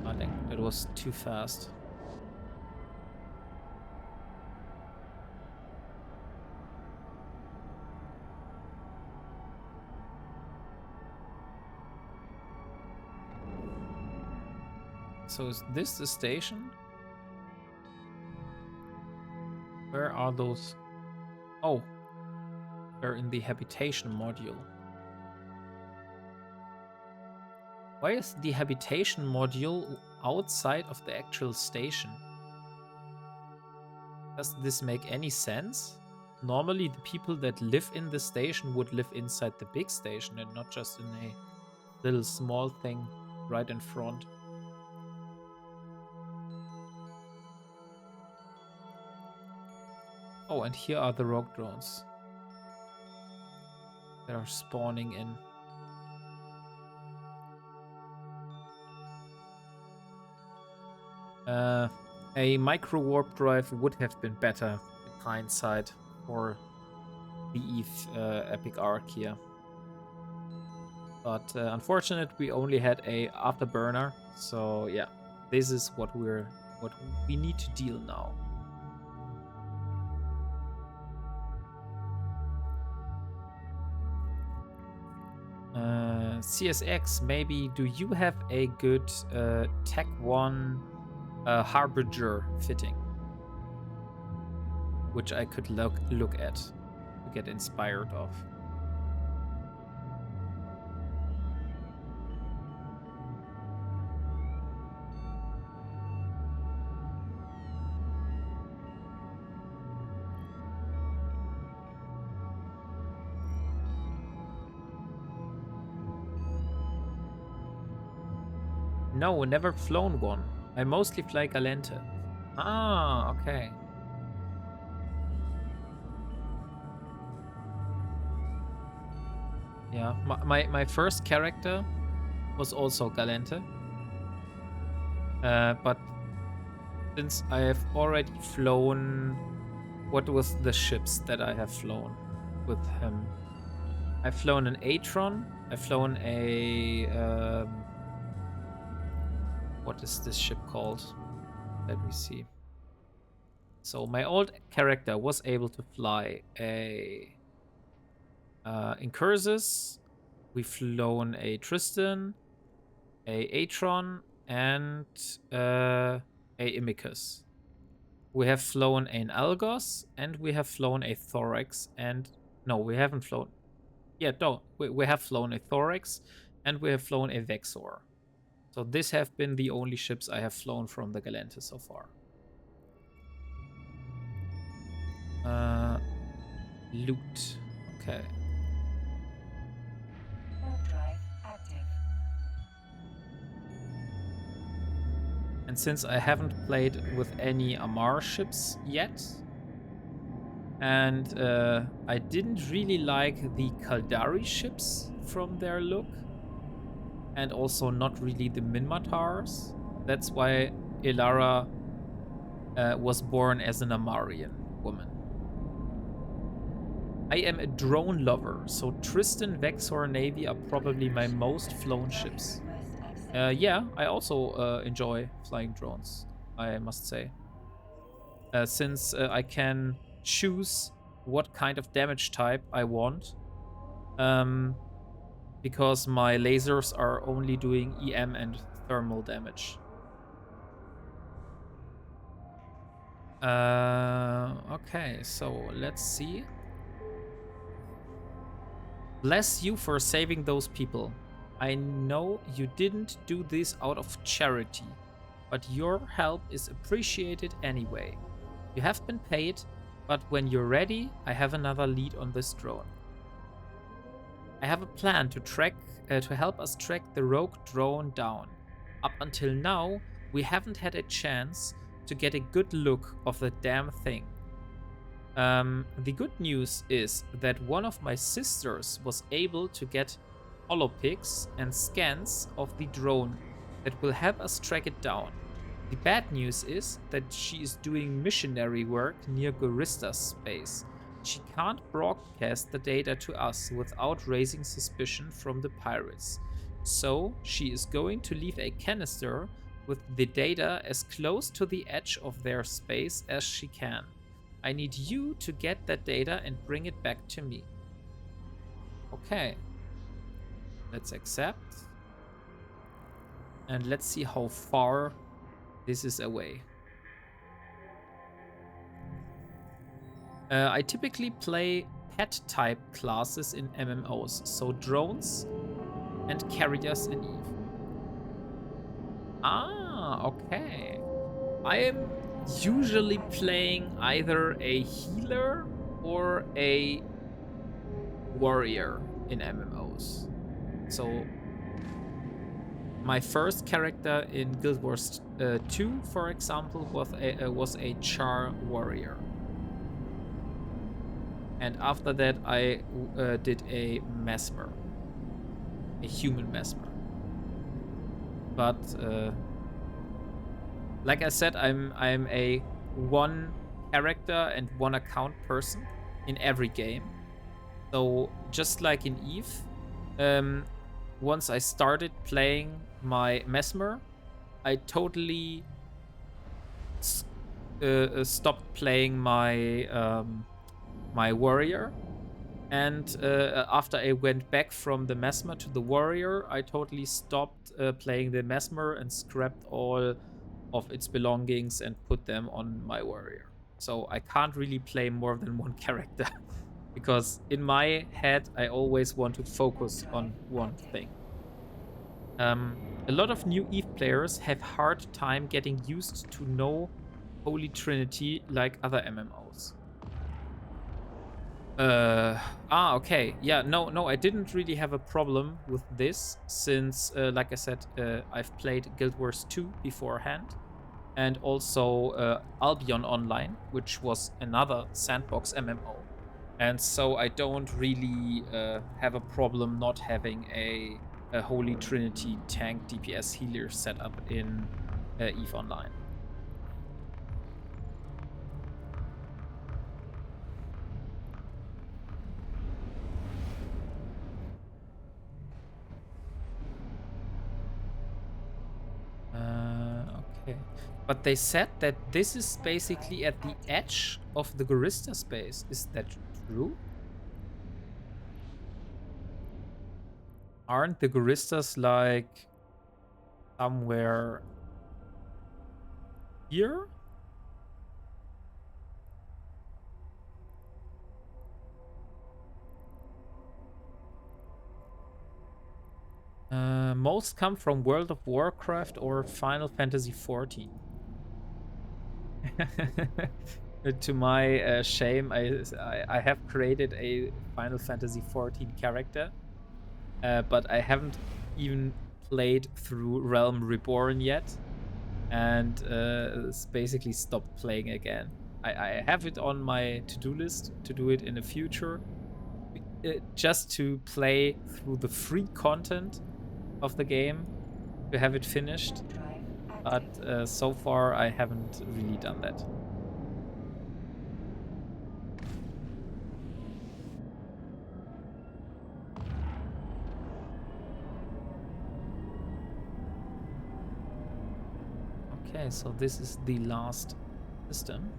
I think that was too fast. So is this the station? Where are those? Oh, they're in the habitation module. Why is the habitation module outside of the actual station? Does this make any sense? Normally the people that live in the station would live inside the big station and not just in a little small thing right in front. Oh, and here are the rogue drones that are spawning in. A micro warp drive would have been better in hindsight for the EVE epic arc here. But unfortunately, we only had a afterburner, so yeah, this is what we need to deal now. CSX, maybe do you have a good Tech 1 Harbinger fitting? Which I could look at to get inspired of. No, never flown one. I mostly fly Galente. Ah, okay. Yeah, my first character was also Galente. But since I have already flown... What was the ships that I have flown with him? I've flown an Atron. I've flown a... what is this ship called? Let me see. So my old character was able to fly a Incursus. We've flown a Tristan, a Atron, and a Imicus. We have flown an Algos, and we have flown a Thorax, and no, we haven't flown. Yeah, no, we have flown a Thorax, and we have flown a Vexor. So these have been the only ships I have flown from the Galente so far. Loot. Okay. Drive active. And since I haven't played with any Amar ships yet, and I didn't really like the Kaldari ships from their look, and also not really the Minmatars, that's why Elara was born as an Amarian woman. I am a drone lover, so Tristan, Vexor, Navy are probably my most flown ships. Request accepted. Yeah, I also enjoy flying drones, I must say. Since I can choose what kind of damage type I want. Because my lasers are only doing EM and thermal damage. Okay, so let's see. Bless you for saving those people. I know you didn't do this out of charity, but your help is appreciated anyway. You have been paid, but when you're ready, I have another lead on this drone. I have a plan to help us track the rogue drone down. Up until now, we haven't had a chance to get a good look of the damn thing. The good news is that one of my sisters was able to get holopics and scans of the drone that will help us track it down. The bad news is that she is doing missionary work near Gorista's space. She can't broadcast the data to us without raising suspicion from the pirates. So she is going to leave a canister with the data as close to the edge of their space as she can. I need you to get that data and bring it back to me. Okay. Let's accept. And let's see how far this is away. I typically play pet type classes in MMOs, so drones and carriers in EVE. Ah, okay. I am usually playing either a healer or a warrior in MMOs. So my first character in Guild Wars 2, for example, was a Char warrior. And after that, I did a Mesmer, a human Mesmer. But like I said, I'm a one character and one account person in every game. So just like in EVE, once I started playing my Mesmer, I totally stopped playing my my warrior. And after I went back from the Mesmer to the warrior, I totally stopped playing the Mesmer and scrapped all of its belongings and put them on my warrior. So I can't really play more than one character because in my head, I always want to focus on one thing. A lot of new EVE players have hard time getting used to no Holy Trinity like other MMOs. Okay. Yeah, no, I didn't really have a problem with this since, like I said, I've played Guild Wars 2 beforehand and also Albion Online, which was another sandbox MMO. And so I don't really have a problem not having a Holy Trinity tank DPS healer setup in EVE Online. Okay. But they said that this is basically at the edge of the Gorista space. Is that true? Aren't the Goristas like somewhere here? Most come from World of Warcraft or Final Fantasy XIV. To my shame, I have created a Final Fantasy XIV character, but I haven't even played through Realm Reborn yet, and basically stopped playing again. I have it on my to-do list to do it in the future, just to play through the free content of the game to have it finished. But so far, I haven't really done that. Okay, so this is the last system.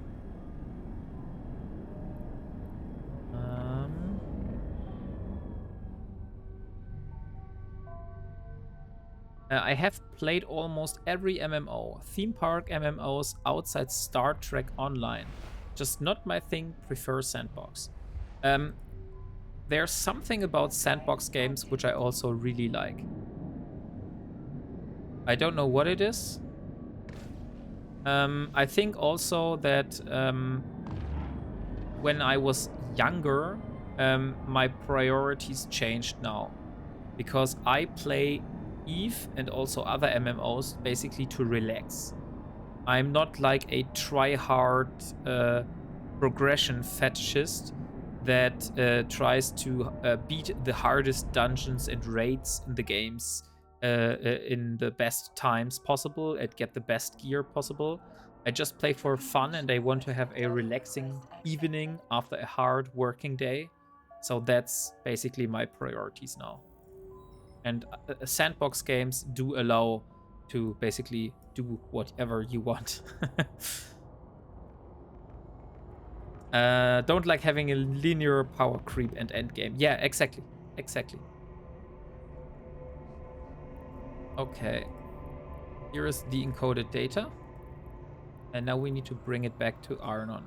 I have played almost every MMO, theme park MMOs outside Star Trek Online. Just not my thing, prefer sandbox. There's something about sandbox games which I also really like. I don't know what it is. I think also that when I was younger, my priorities changed now. Because I play EVE and also other MMOs basically to relax. I'm not like a try-hard progression fetishist that tries to beat the hardest dungeons and raids in the games in the best times possible and get the best gear possible. I just play for fun and I want to have a relaxing evening after a hard working day. So that's basically my priorities now. And sandbox games do allow to basically do whatever you want. Don't like having a linear power creep and endgame. Yeah, exactly. Exactly. Okay. Here is the encoded data. And now we need to bring it back to Arnon.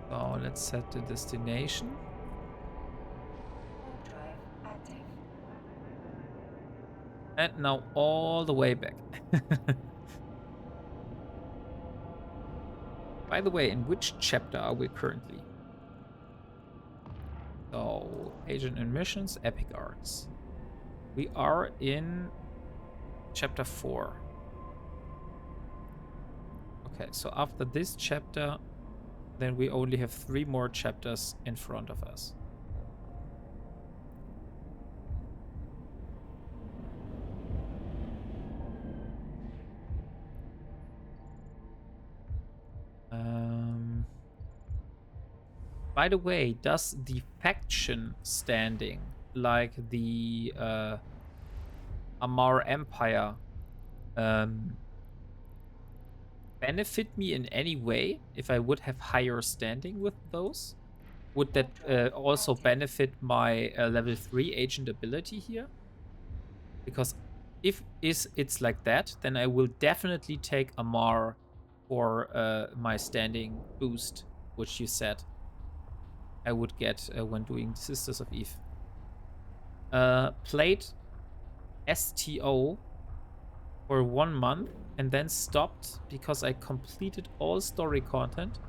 So let's set the destination. Warp drive active. And now all the way back. By the way, in which chapter are we currently? So, Agent and Missions, Epic Arts. We are in chapter 4. Okay, so after this chapter, then we only have 3 more chapters in front of us. By the way, does the faction standing, like the Amar Empire, benefit me in any way if I would have higher standing with those? Would that also benefit my level 3 agent ability here? Because if it's like that, then I will definitely take Amar for my standing boost, which you said I would get when doing Sisters of Eve. Played STO for 1 month and then stopped because I completed all story content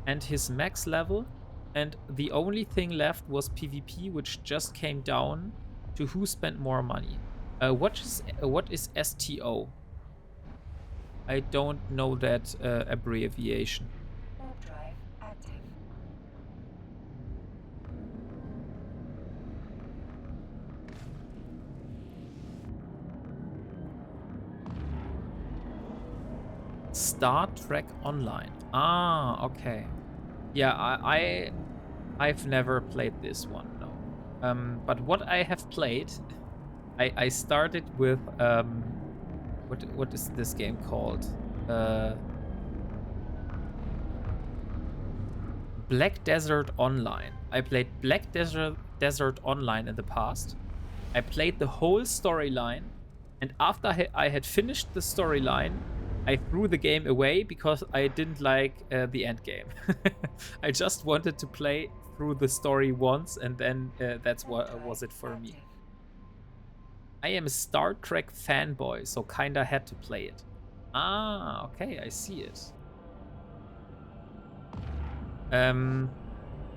and his max level, and the only thing left was PvP, which just came down to who spent more money. What is STO? I don't know that abbreviation. Warp drive active. Star Trek Online. Ah, okay. Yeah, I've never played this one, no. But what I have played, I started with what is this game called? Black Desert Online. I played Black Desert Online in the past. I played the whole storyline, and after I had finished the storyline, I threw the game away because I didn't like the end game. I just wanted to play through the story once, and then that's what was it for me. I am a Star Trek fanboy, so kinda had to play it. Ah, okay, I see it. I'm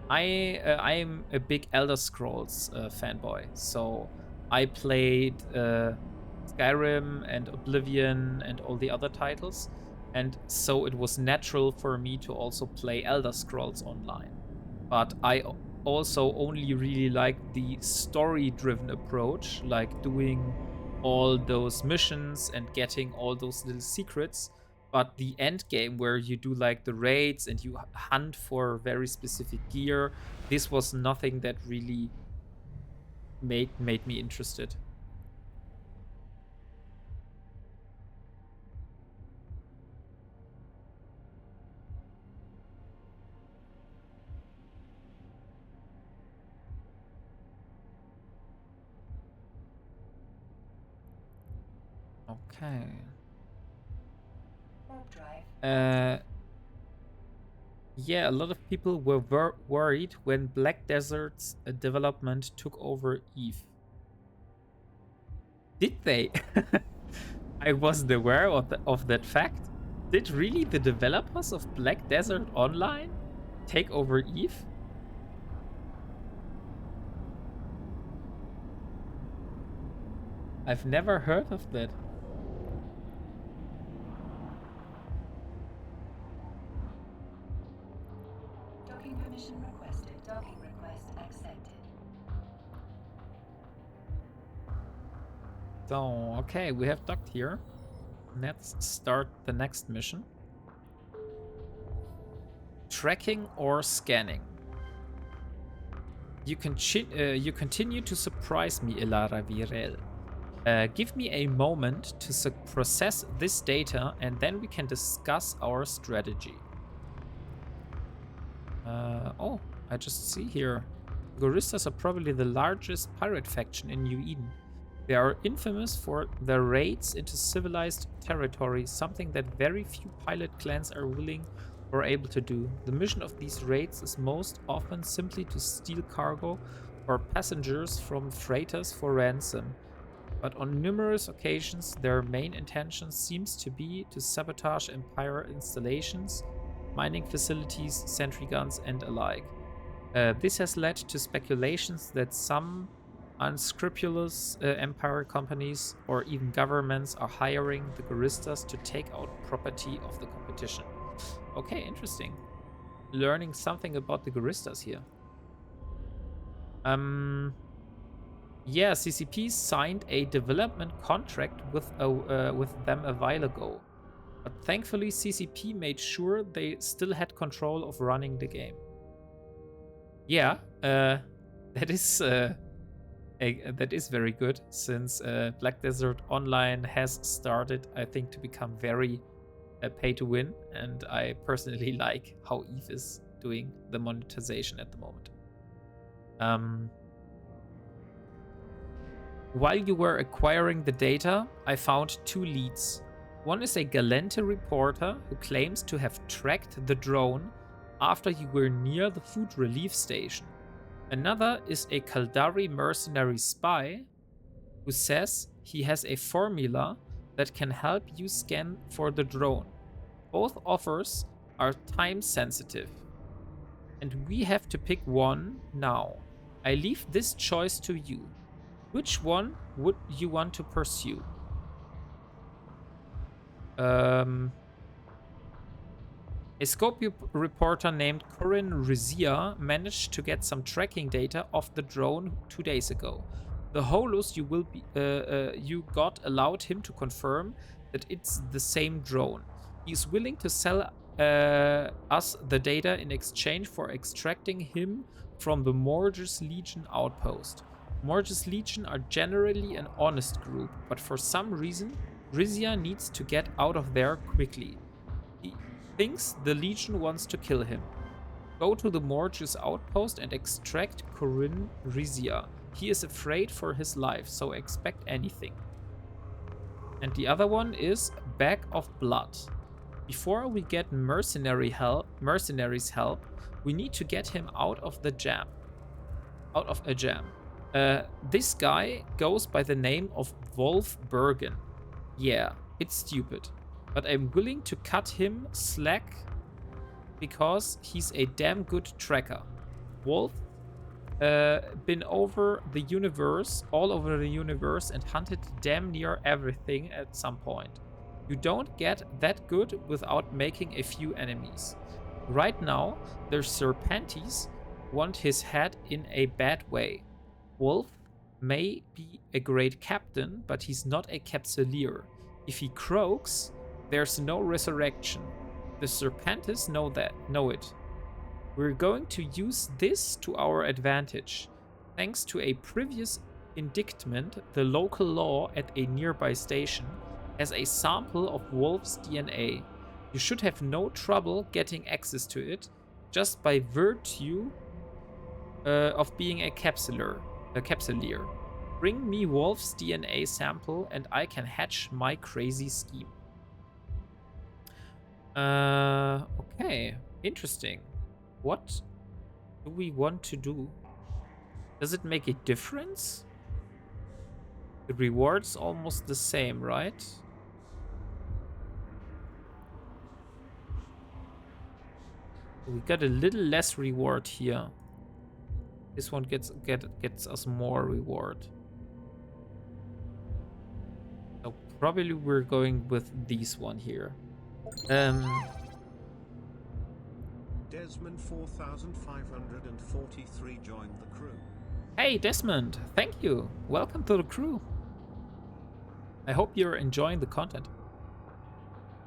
a big Elder Scrolls fanboy, so I played Skyrim and Oblivion and all the other titles, and so it was natural for me to also play Elder Scrolls Online. But I also only really like the story-driven approach, like doing all those missions and getting all those little secrets. But the end game where you do like the raids and you hunt for very specific gear, this was nothing that really made me interested. Okay. Warp drive. Yeah, a lot of people were worried when Black Desert's development took over Eve. Did they? I wasn't aware of that fact. Did really the developers of Black Desert Online take over Eve? I've never heard of that. Docking permission requested. Docking request accepted. So, okay, we have docked here. Let's start the next mission. Tracking or scanning? You continue to surprise me, Elara Virel. Give me a moment to process this data, and then we can discuss our strategy. Oh, I just see here. Goristas are probably the largest pirate faction in New Eden. They are infamous for their raids into civilized territory, something that very few pilot clans are willing or able to do. The mission of these raids is most often simply to steal cargo or passengers from freighters for ransom. But on numerous occasions, their main intention seems to be to sabotage Empire installations, mining facilities, sentry guns, and alike. This has led to speculations that some unscrupulous Empire companies or even governments are hiring the Goristas to take out property of the competition. Okay, interesting. Learning something about the Goristas here. Yeah, CCP signed a development contract with them a while ago. But thankfully, CCP made sure they still had control of running the game. Yeah, that is very good, since Black Desert Online has started, I think, to become very pay to win, and I personally like how Eve is doing the monetization at the moment. While you were acquiring the data, I found 2 leads. One is a Galente reporter who claims to have tracked the drone after you were near the food relief station. Another is a Kaldari mercenary spy who says he has a formula that can help you scan for the drone. Both offers are time sensitive, and we have to pick one now. I leave this choice to you. Which one would you want to pursue? A Scorpio reporter named Corinne Rizia managed to get some tracking data off the drone 2 days ago. The holos you got allowed him to confirm that it's the same drone. He's willing to sell us the data in exchange for extracting him from the Morges Legion outpost. Morges Legion are generally an honest group, but for some reason, Rizia needs to get out of there quickly. He thinks the Legion wants to kill him. Go to the Morges outpost and extract Corinne Rizia. He is afraid for his life, so expect anything. And the other one is Bag of Blood. Before we get mercenaries help, we need to get him out of a jam. This guy goes by the name of Wolf Bergen. Yeah, it's stupid, but I'm willing to cut him slack because he's a damn good tracker. Wolf been all over the universe, and hunted damn near everything at some point. You don't get that good without making a few enemies. Right now, the Serpentis want his head in a bad way. Wolf may be a great captain, but he's not a capsuleer. If he croaks, there's no resurrection. The Serpentis know it. We're going to use this to our advantage. Thanks to a previous indictment the local law at a nearby station as a sample of Wolf's DNA. You should have no trouble getting access to it just by virtue of being a capsuleer. Bring me Wolf's DNA sample and I can hatch my crazy scheme. Okay, interesting. What do we want to do? Does it make a difference? The reward's almost the same, right? We got a little less reward here. This one gets us more reward. So probably we're going with this one here. Desmond 4543 joined the crew. Hey Desmond, thank you. Welcome to the crew. I hope you're enjoying the content.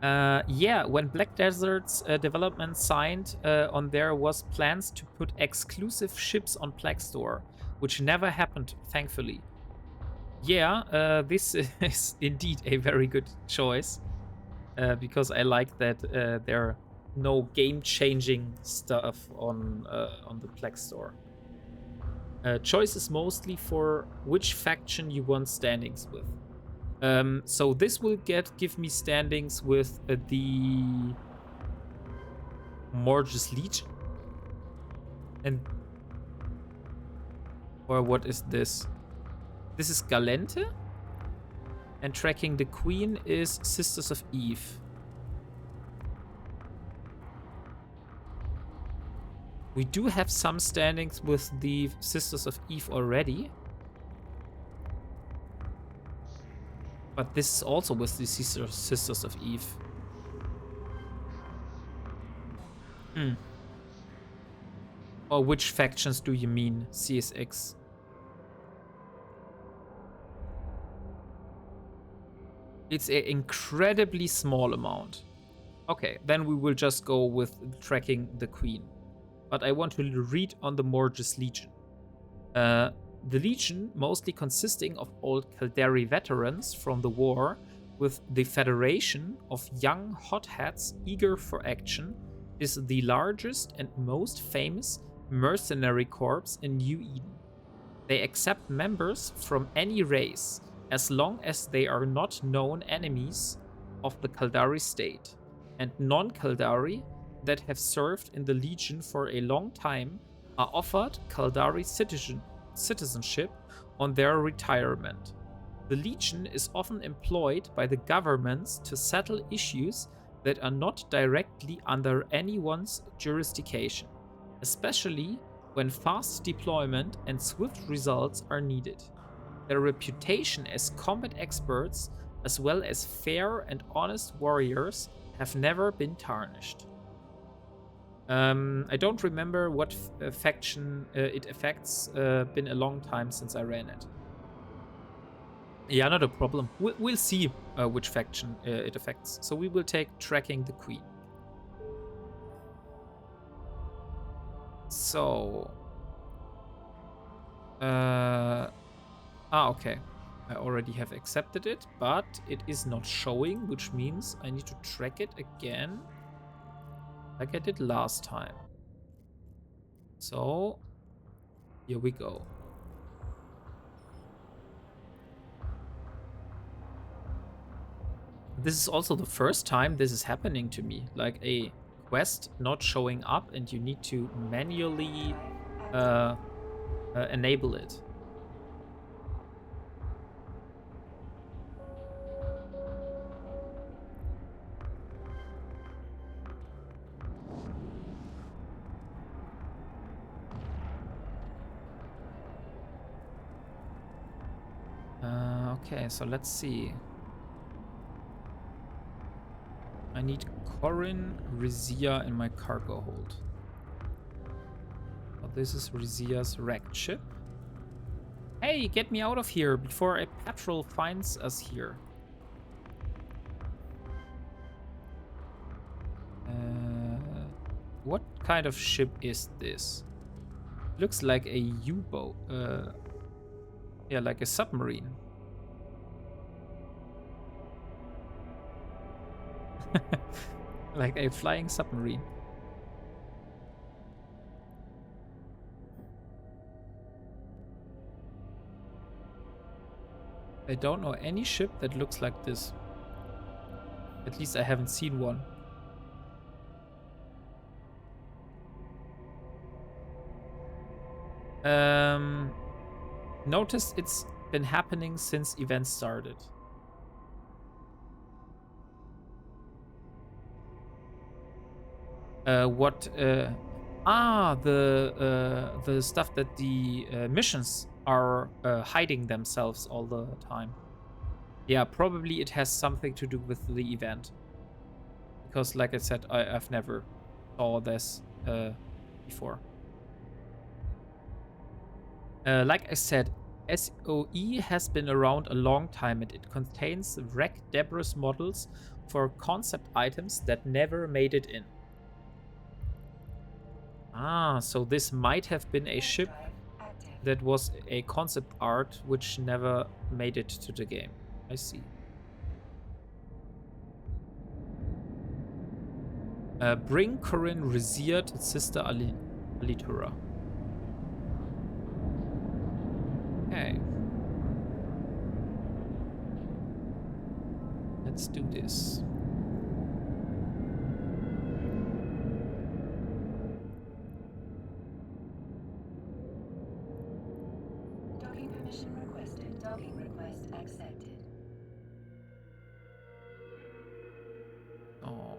Yeah, when Black Desert's development signed on there was plans to put exclusive ships on Black Store, which never happened, thankfully. Yeah, this is indeed a very good choice, because I like that there are no game-changing stuff on the Black Store. Choice is mostly for which faction you want standings with. So this will give me standings with the Morge's Legion. And or what is this? This is Galente. And tracking the Queen is Sisters of Eve. We do have some standings with the Sisters of Eve already. But this is also with the Sisters of Eve. Or which factions do you mean, CSX? It's an incredibly small amount. Okay, then we will just go with tracking the Queen. But I want to read on the Morge's Legion. The Legion, mostly consisting of old Caldari veterans from the war, with the Federation of young hotheads eager for action, is the largest and most famous mercenary corps in New Eden. They accept members from any race, as long as they are not known enemies of the Caldari state, and non-Caldari that have served in the Legion for a long time are offered Caldari citizenship on their retirement. The Legion is often employed by the governments to settle issues that are not directly under anyone's jurisdiction, especially when fast deployment and swift results are needed. Their reputation as combat experts, as well as fair and honest warriors, have never been tarnished. I don't remember what faction it affects. Been a long time since I ran it. Yeah, not a problem. We'll see which faction it affects. So we will take tracking the Queen. So... okay. I already have accepted it, but it is not showing, which means I need to track it again, like I did last time. So, here we go. This is also the first time this is happening to me, like a quest not showing up and you need to manually enable it. Okay, so let's see. I need Corin, Rizia in my cargo hold. Oh, this is Rizia's wrecked ship. Hey, get me out of here before a patrol finds us here. What kind of ship is this? Looks like a U-boat. Yeah, like a submarine. Like a flying submarine. I don't know any ship that looks like this. At least I haven't seen one. Notice it's been happening since events started. The stuff that the missions are hiding themselves all the time. Yeah, probably it has something to do with the event. Because like I said, I've never saw this before. Like I said, SOE has been around a long time and it contains wreck debris models for concept items that never made it in. Ah, so this might have been a ship that was a concept art which never made it to the game. I see. Bring Corinne Rezier to Sister Alitura. Okay. Let's do this. Docking permission requested. Docking request accepted. Oh.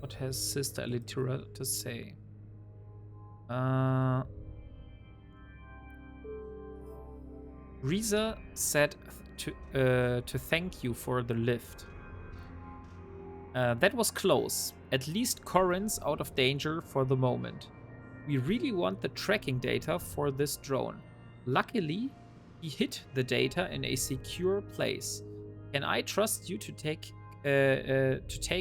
What has Sister Alitura to say? Reza said to thank you for the lift. That was close. At least Corinne's out of danger for the moment. We really want the tracking data for this drone. Luckily, he hid the data in a secure place. Can I trust you to take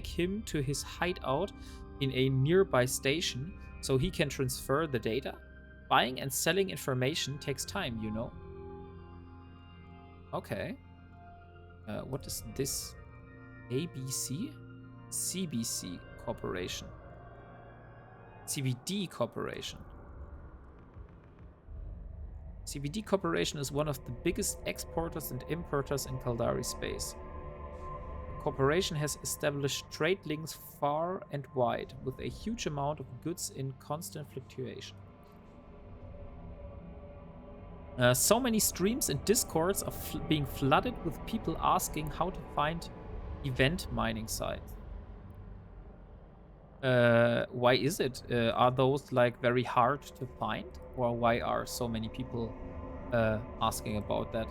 him to his hideout in a nearby station so he can transfer the data? Buying and selling information takes time, you know. Okay. What is this? ABC? CBC Corporation. CBD Corporation. CBD Corporation is one of the biggest exporters and importers in Caldari space. The corporation has established trade links far and wide, with a huge amount of goods in constant fluctuation. So many streams and discords are being flooded with people asking how to find event mining sites. Why is it? Are those like very hard to find? Or why are so many people asking about that?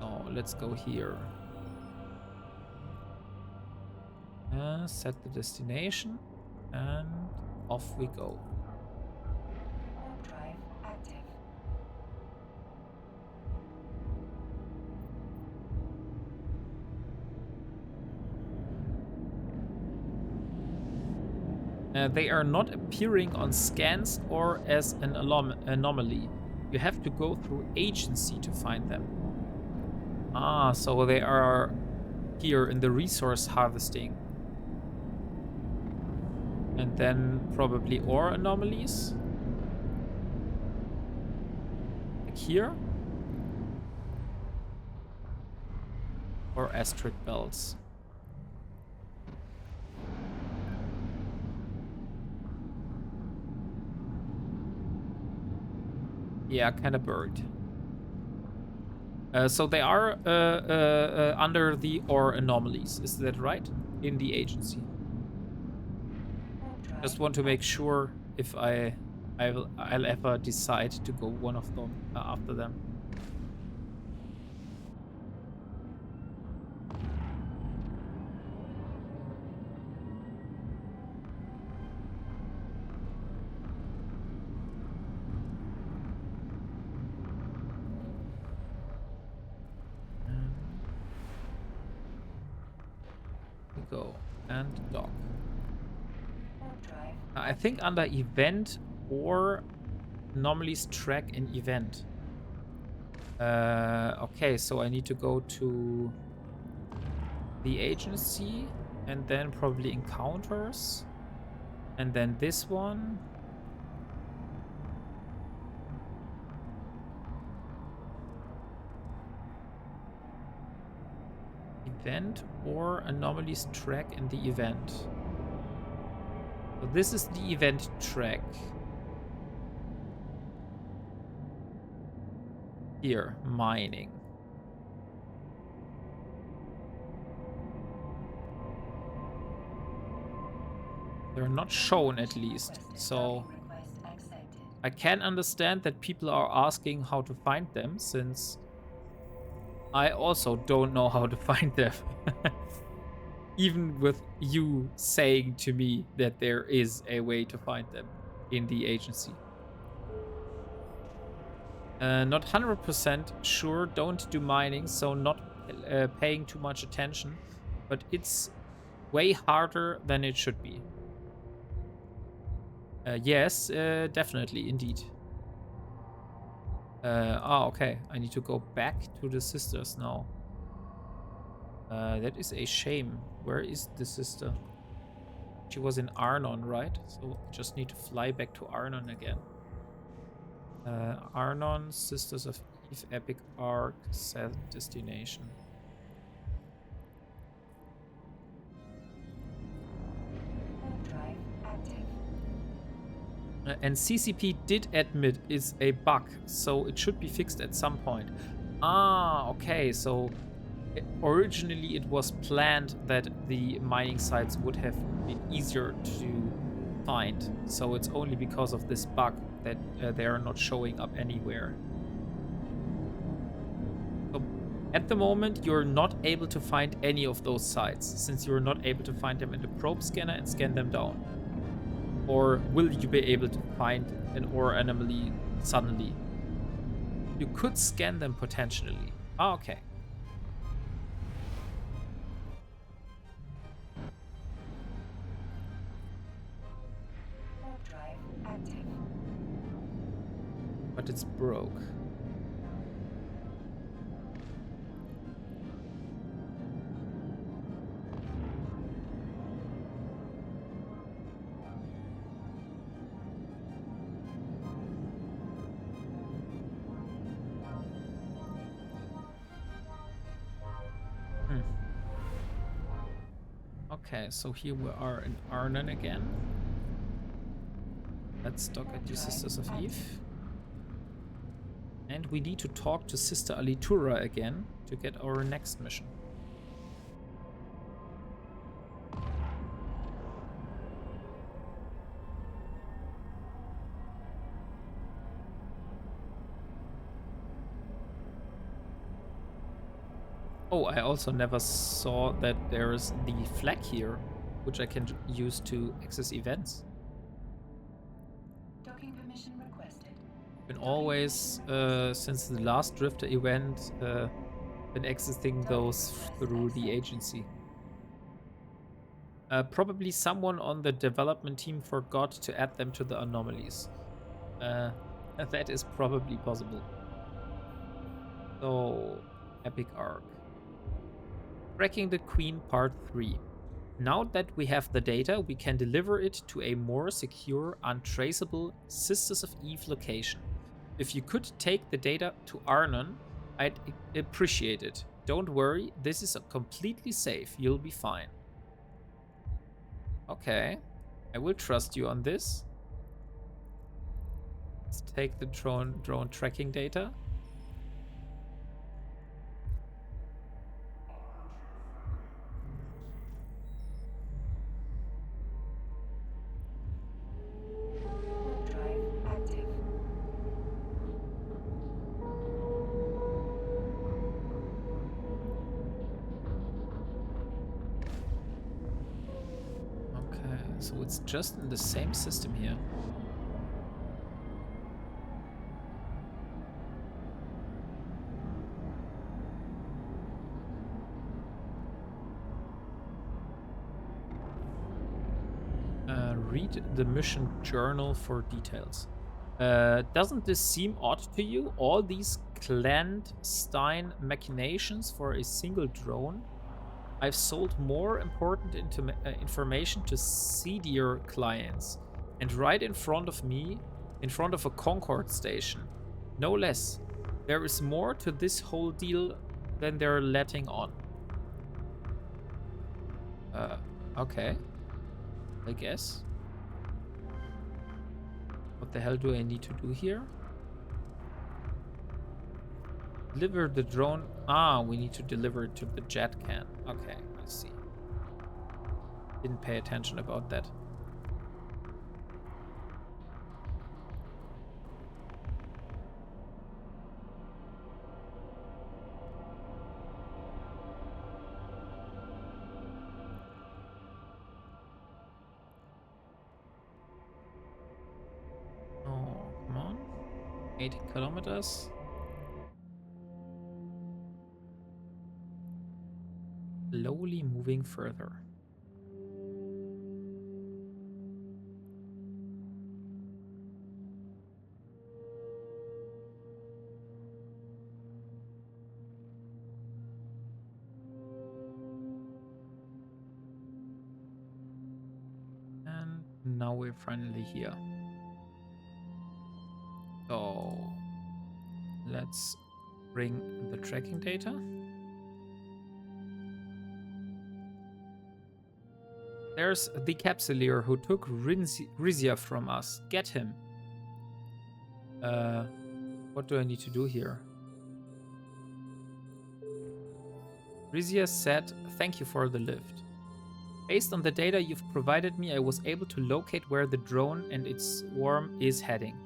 Oh, let's go here. Set the destination and off we go. Warp drive active. They are not appearing on scans or as an anomaly. You have to go through agency to find them. Ah, so they are here in the resource harvesting. And then probably ore anomalies. Like here. Or asteroid belts. Yeah, kind of buried. So they are under the ore anomalies. Is that right? In the agency. Just want to make sure if I'll ever decide to go one of them after them. go and dock. Warp drive. I think under event or anomalies track an event. Okay, so I need to go to the agency and then probably encounters. And then this one. Event or anomalies track in the event. So this is the event track. Here, mining. They're not shown at least, so Request accepted. I can understand that people are asking how to find them, since I also don't know how to find them. Even with you saying to me that there is a way to find them in the agency. Not 100% sure, don't do mining, so not paying too much attention, but it's way harder than it should be. Yes, definitely, indeed. Okay, I need to go back to the sisters now. That is a shame. Where is the sister? She was in Arnon, right? So I just need to fly back to Arnon again. Arnon, Sisters of Eve, Epic Arc, set destination. Warp drive active. And CCP did admit it's a bug, so it should be fixed at some point. Ah, okay, so originally it was planned that the mining sites would have been easier to find, so it's only because of this bug that they are not showing up anywhere. So at the moment, you're not able to find any of those sites, since you're not able to find them in the probe scanner and scan them down. Or will you be able to find an ore anomaly suddenly? You could scan them potentially. Ah, okay. Warp drive active. But it's broke. Okay, so here we are in Arnon again. Let's dock at the Sisters of Eve. And we need to talk to Sister Alitura again to get our next mission. Oh, I also never saw that there's the flag here, which I can use to access events. Docking permission requested. Been always, since the last Drifter event, been accessing those through the agency. Probably someone on the development team forgot to add them to the anomalies. That is probably possible. So, Epic Arc. Tracking the Queen Part 3. Now that we have the data, we can deliver it to a more secure, untraceable Sisters of Eve location. If you could take the data to Arnon, I'd appreciate it. Don't worry, this is completely safe. You'll be fine. Okay, I will trust you on this. Let's take the drone tracking data. Warp drive active. Okay, so it's just in the same system here. Read the mission journal for details. Doesn't this seem odd to you? All these clandestine machinations for a single drone? I've sold more important information to seedier clients. And right in front of me, in front of a Concorde station. No less. There is more to this whole deal than they're letting on. Okay. I guess. What the hell do I need to do here? Deliver the drone. Ah, we need to deliver it to the jet can. Okay, I see. Didn't pay attention about that. Oh, come on. 80 kilometers. Slowly moving further. And now we're finally here. So let's bring the tracking data. There's the capsuleer who took Rizia from us. Get him. What do I need to do here? Rizia said, thank you for the lift. Based on the data you've provided me, I was able to locate where the drone and its swarm is heading.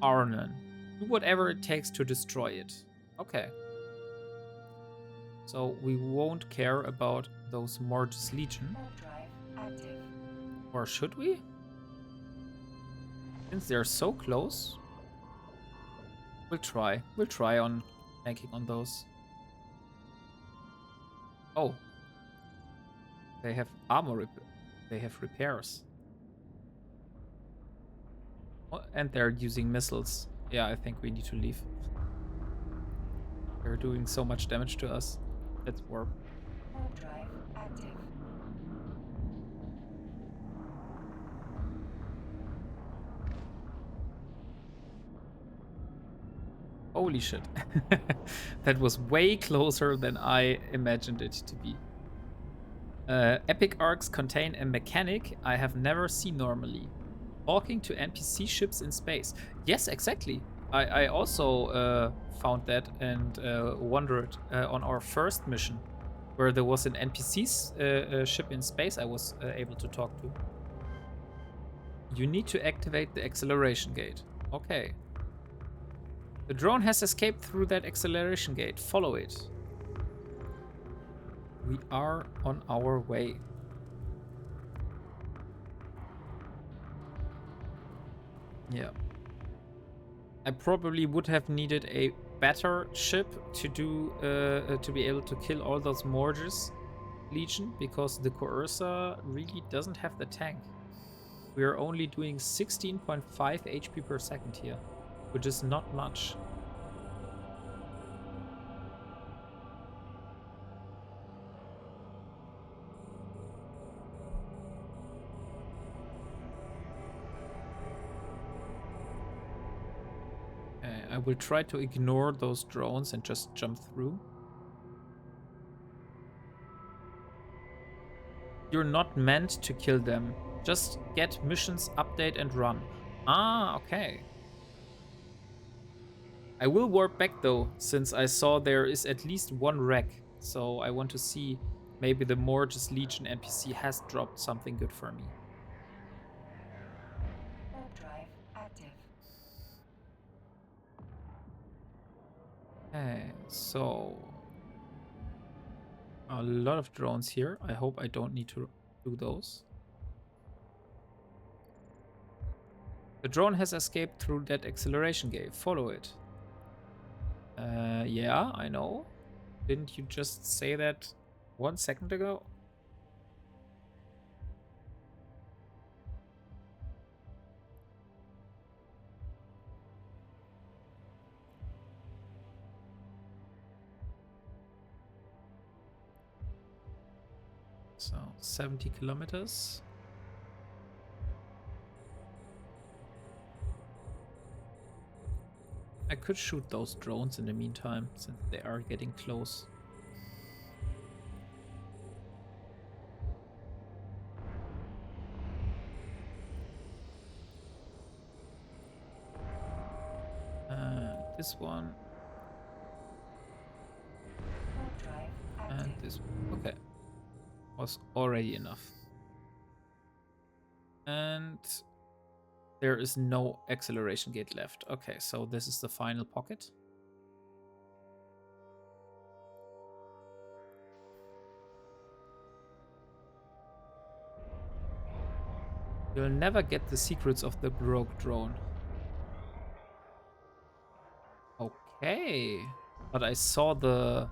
Ironman. Do whatever it takes to destroy it. Okay. So we won't care about those Mortis Legion. Active. Or should we? Since they're so close, we'll try. We'll try on tanking on those. Oh. They have armor they have repairs. Oh, and they're using missiles. Yeah, I think we need to leave. They're doing so much damage to us. Let's warp. Warp drive active. Holy shit. That was way closer than I imagined it to be. Epic arcs contain a mechanic I have never seen normally. Talking to NPC ships in space. Yes, exactly. I also found that and wondered on our first mission, where there was an NPC ship in space I was able to talk to. You need to activate the acceleration gate. Okay. The drone has escaped through that acceleration gate. Follow it. We are on our way. Yeah. I probably would have needed a better ship to do to be able to kill all those Mortis Legion, because the Coercer really doesn't have the tank. We are only doing 16.5 HP per second here, which is not much. I will try to ignore those drones and just jump through. You're not meant to kill them. Just get missions, update, and run. Ah, okay. I will warp back though, since I saw there is at least one wreck. So I want to see, maybe the Mortis Legion NPC has dropped something good for me. Warp drive active. Okay, so a lot of drones here. I hope I don't need to do those. The drone has escaped through that acceleration gate. Follow it. Yeah, I know. Didn't you just say that 1 second ago? So 70 kilometers. I could shoot those drones in the meantime, since they are getting close. This one. Warp drive And active. this one. Okay. Was already enough. And there is no acceleration gate left. Okay, so this is the final pocket. You'll never get the secrets of the rogue drone. Okay. But I saw the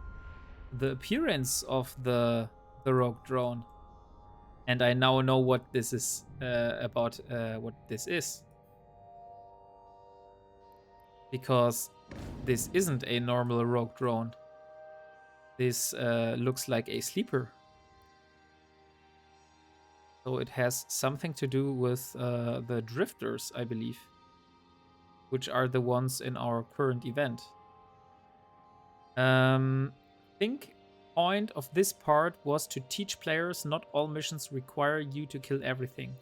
appearance of the rogue drone. And I now know what this is about, what this is. Because this isn't a normal rogue drone. This looks like a sleeper. So it has something to do with the drifters, I believe. Which are the ones in our current event. Think point of this part was to teach players not all missions require you to kill everything.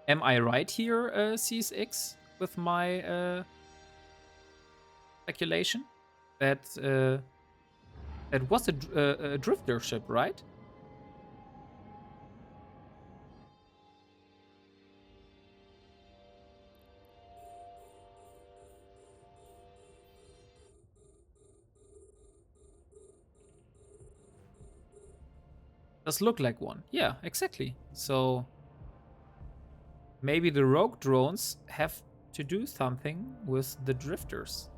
Am I right here, CSX, with my speculation? That it was a drifter ship, right? Does look like one. Yeah, exactly. So maybe the rogue drones have to do something with the drifters.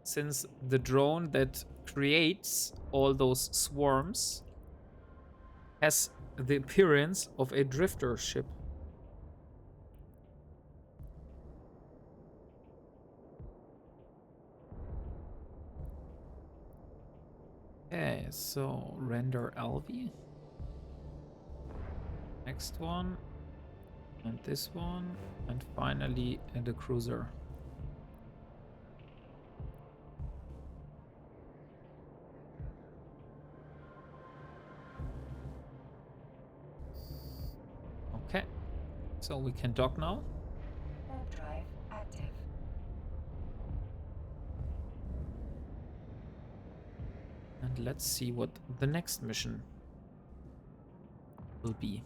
Since the drone that creates all those swarms has the appearance of a drifter ship. Okay, so render LV. Next one. And this one. And finally the cruiser. Okay. So we can dock now. Warp drive active. And let's see what the next mission will be.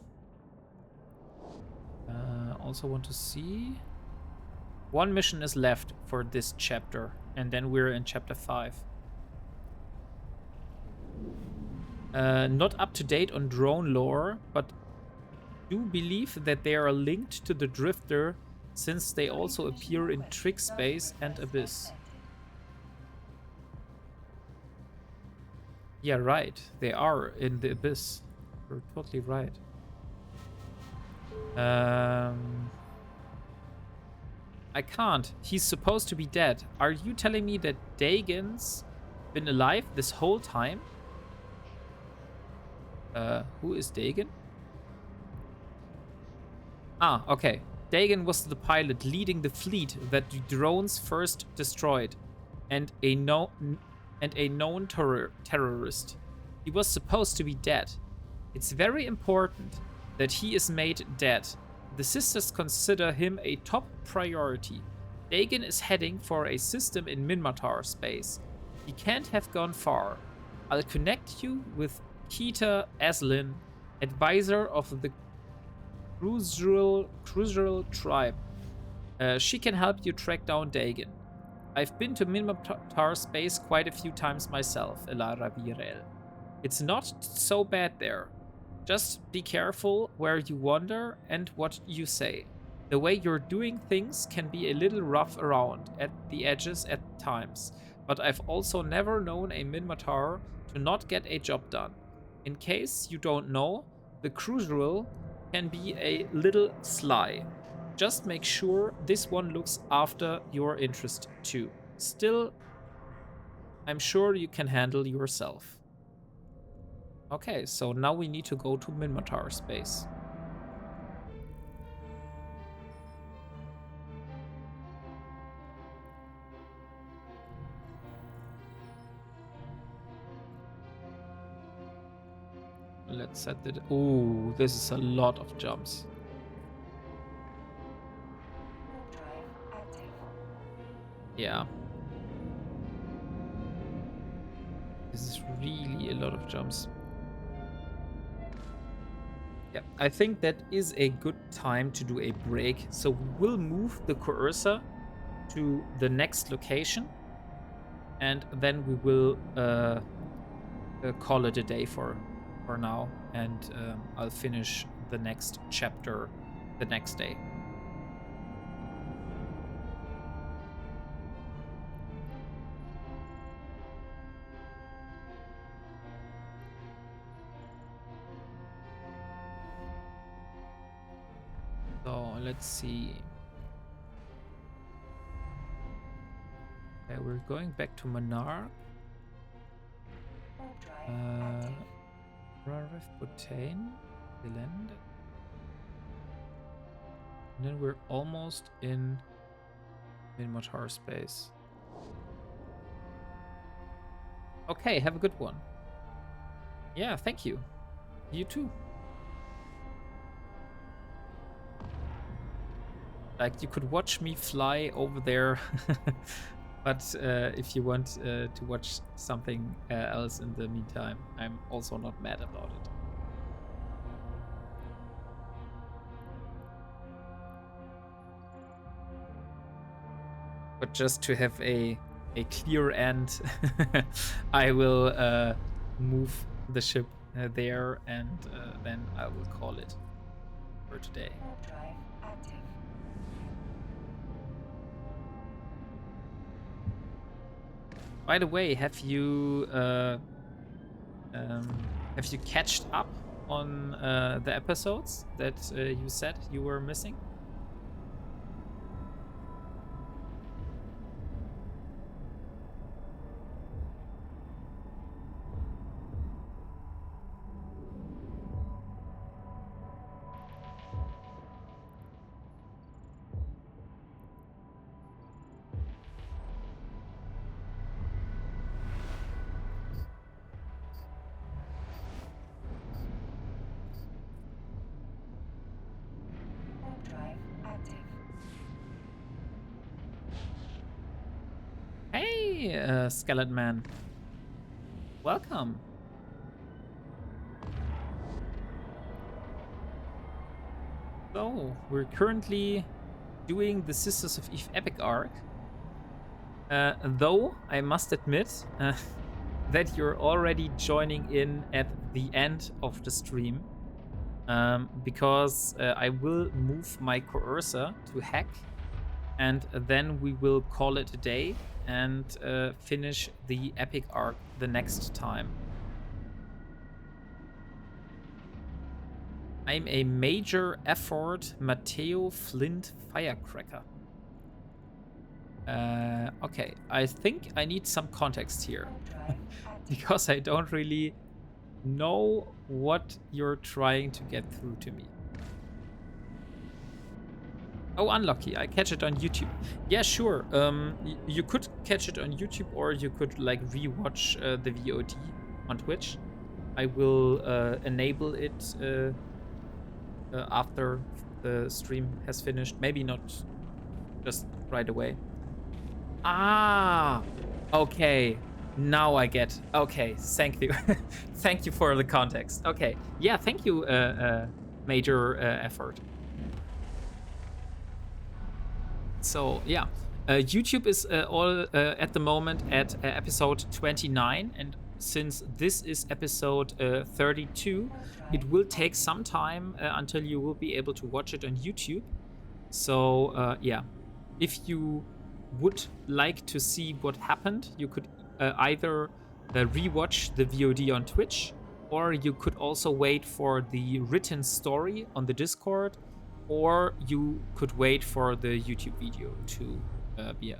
Also want to see. One mission is left for this chapter, and then we're in chapter 5. Not up to date on drone lore, but do believe that they are linked to the drifter since they also appear in Trick Space and Abyss. Yeah, right. They are in the Abyss. You're totally right. I can't. He's supposed to be dead. Are you telling me that Dagon's been alive this whole time? Who is Dagon? Ah, okay. Dagon was the pilot leading the fleet that the drones first destroyed, and a known terrorist. He was supposed to be dead. It's very important that he is made dead. The sisters consider him a top priority. Dagon is heading for a system in Minmatar space. He can't have gone far. I'll connect you with Keita Aslin, advisor of the Crucial tribe. She can help you track down Dagon. I've been to Minmatar space quite a few times myself, Elara Virel. It's not so bad there. Just be careful where you wander and what you say. The way you're doing things can be a little rough around at the edges at times, but I've also never known a Minmatar to not get a job done. In case you don't know, the Crucial can be a little sly. Just make sure this one looks after your interest too. Still, I'm sure you can handle yourself. Okay, so now we need to go to Minmatar space. Let's set it. Ooh, this is a lot of jumps. Warp drive active. Yeah. This is really a lot of jumps. Yeah, I think that is a good time to do a break. So we will move the cursor to the next location. And then we will call it a day for now. And I'll finish the next chapter the next day. So let's see. Okay, we're going back to Monarch. Warp drive active. Raref Butane, Zealand. And then we're almost in Minmatar space. Okay, have a good one. Yeah, thank you. You too. Like, you could watch me fly over there. But if you want to watch something else in the meantime, I'm also not mad about it. But just to have a clear end, I will move the ship there, and then I will call it for today. Warp drive active. By the way, have you catched up on the episodes that you said you were missing? Warp drive active. Hey, Skeleton Man. Welcome. So, we're currently doing the Sisters of Eve epic arc. Though, I must admit that you're already joining in at the end of the stream. Because I will move my cursor to hack, and then we will call it a day and finish the epic arc the next time. I'm a major effort Matteo Flint Firecracker. Okay, I think I need some context here. Warp drive active. Because I don't really know what you're trying to get through to me. Oh, unlucky. I catch it on YouTube. Yeah, sure. You could catch it on YouTube, or you could like rewatch the VOD on Twitch. I will enable it after the stream has finished. Maybe not just right away. Ah, okay. Now I get. Okay, thank you. Thank you for the context. Okay, yeah, thank you, Major Effort. So yeah, YouTube is all at the moment at episode 29, and since this is episode 32, it will take some time until you will be able to watch it on YouTube. So yeah, if you would like to see what happened, you could either rewatch the VOD on Twitch, or you could also wait for the written story on the Discord, or you could wait for the YouTube video to be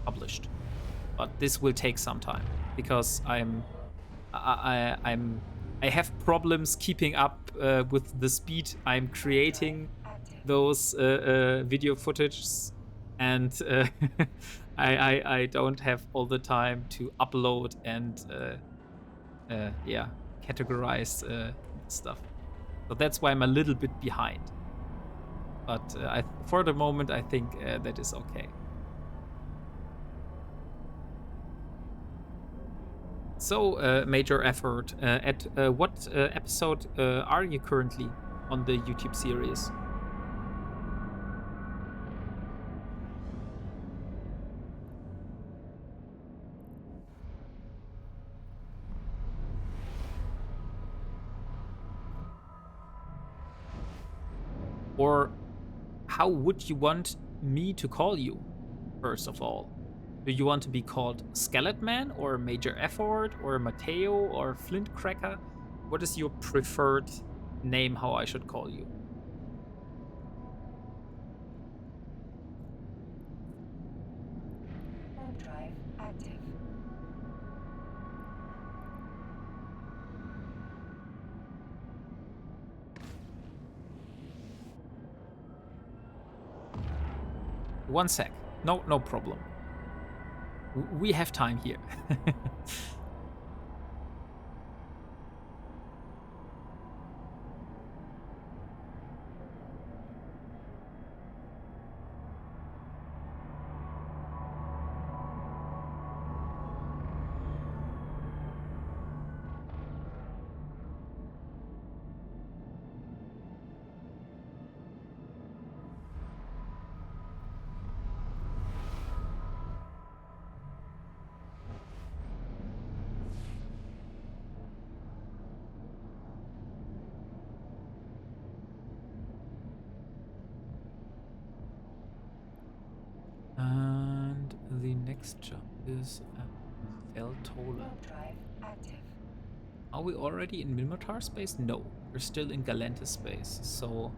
published. but this will take some time because I have problems keeping up with the speed I'm creating those video footages, and I don't have all the time to upload and yeah, categorize stuff. So that's why I'm a little bit behind. But for the moment, I think that is okay. So, major effort. At what episode are you currently on the YouTube series? Or how would you want me to call you, first of all? Do you want to be called Skeleton or Major Effort or Mateo or Flint Cracker? What is your preferred name how I should call you? Warp drive active. One sec. No problem. We have time here. And the next jump is Feltola. Warp drive active. Are we already in Minmatar space? No, we're still in Galantis space. So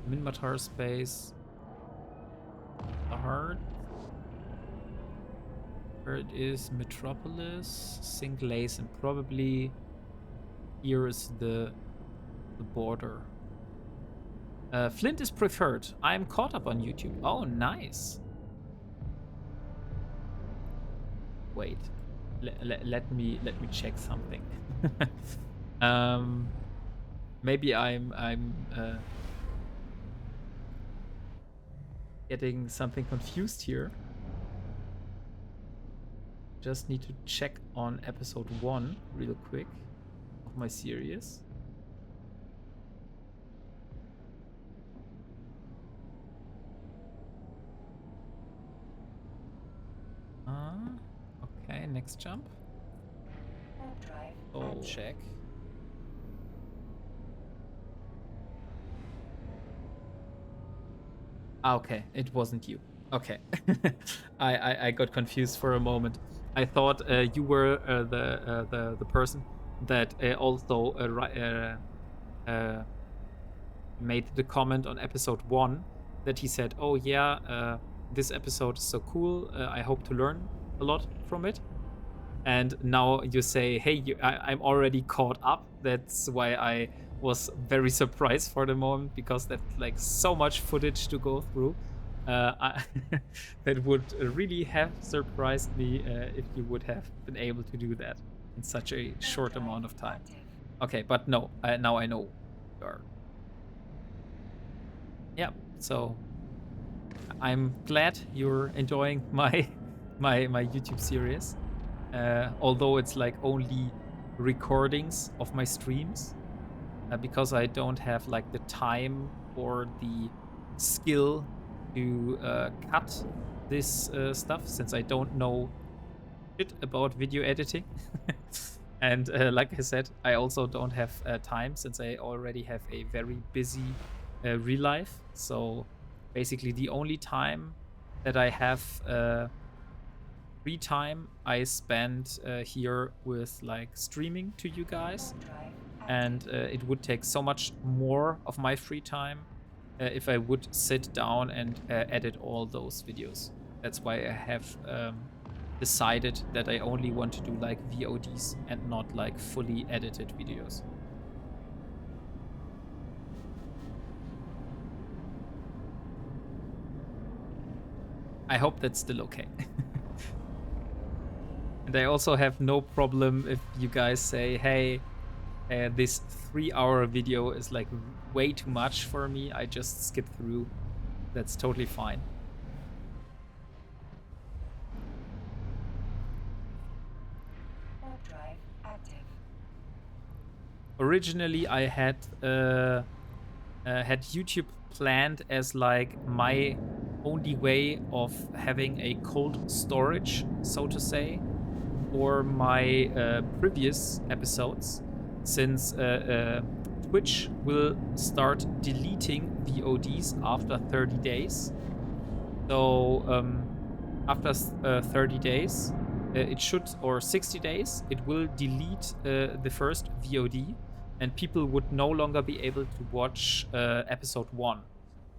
Minmatar space. Hard. Where it is Metropolis, Sinclays, and probably here is the border. Flint is preferred. I'm caught up on YouTube. Oh, nice. Wait, let me check something. Maybe I'm getting something confused here. Just need to check on episode 1 real quick of my series. Okay, next jump. Warp drive Oh, active. check. Okay, it wasn't you. Okay, I got confused for a moment. I thought you were the person that also made the comment on episode 1 that he said, "Oh yeah, this episode is so cool. I hope to learn a lot from it." And now you say, "Hey, I'm already caught up." That's why I was very surprised for the moment, because that's like so much footage to go through. That would really have surprised me if you would have been able to do that in such a short amount of time. Active. Okay, but no, now I know you are. Yeah, so I'm glad you're enjoying my YouTube series. Although it's like only recordings of my streams, because I don't have like the time or the skill to cut this stuff, since I don't know shit about video editing. And like I said, I also don't have time, since I already have a very busy real life. So basically the only time that I have free time I spend here with like streaming to you guys. Warp drive And it would take so much more of my free time if I would sit down and edit all those videos. That's why I have decided that I only want to do like VODs and not like fully edited videos. I hope that's still okay. And I also have no problem if you guys say, hey, this 3-hour video is like way too much for me. I just skip through. That's totally fine. Warp drive active. Originally, I had YouTube planned as like my only way of having a cold storage, so to say, for my previous episodes, since Twitch will start deleting VODs after 30 days. So after 30 days, it should, or 60 days, it will delete the first VOD, and people would no longer be able to watch episode 1.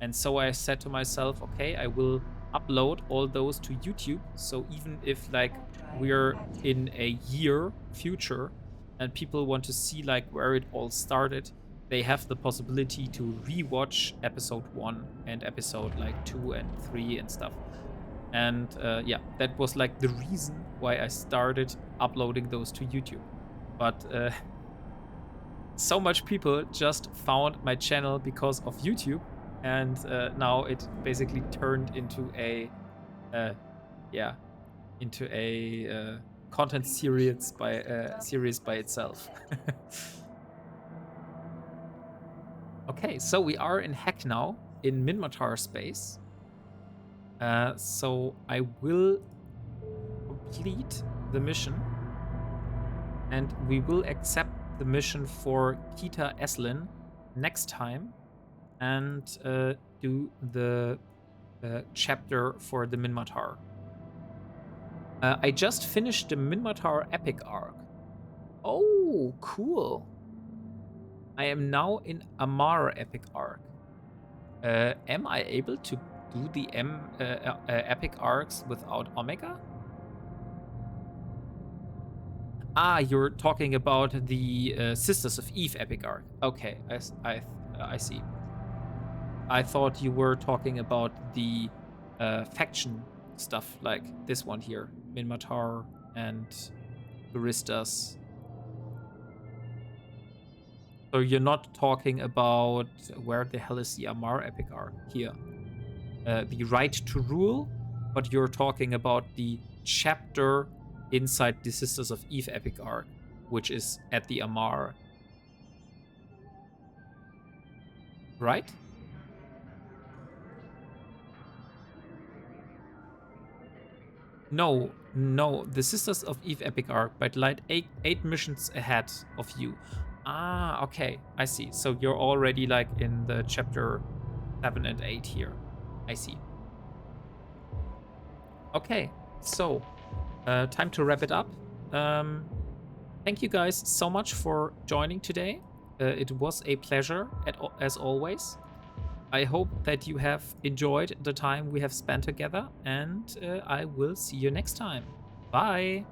And so I said to myself, okay, I will upload all those to YouTube. So even if like we're in a year future and people want to see like where it all started, they have the possibility to rewatch episode 1 and episode like 2 and 3 and stuff. And yeah, that was like the reason why I started uploading those to YouTube. But so much people just found my channel because of YouTube, and now it basically turned into a content series by itself. Okay, so we are in Hack now, in Minmatar space. So I will complete the mission, and we will accept the mission for Kita Eslin next time, and do the chapter for the Minmatar. I just finished the Minmatar epic arc. Oh, cool. I am now in Amar epic arc. Am I able to do the epic arcs without Omega? Ah, you're talking about the Sisters of Eve epic arc. Okay, I see. I thought you were talking about the faction stuff, like this one here, Minmatar and Baristas. So you're not talking about where the hell is the Amar epic arc here? The right to rule, but you're talking about the chapter inside the Sisters of Eve epic arc, which is at the Amar. Right? No, the Sisters of Eve epic arc, but like eight missions ahead of you. Ah, okay, I see. So you're already like in the chapter 7 and 8 here. I see. Okay, so time to wrap it up. Thank you guys so much for joining today. It was a pleasure as always. I hope that you have enjoyed the time we have spent together, and I will see you next time. Bye!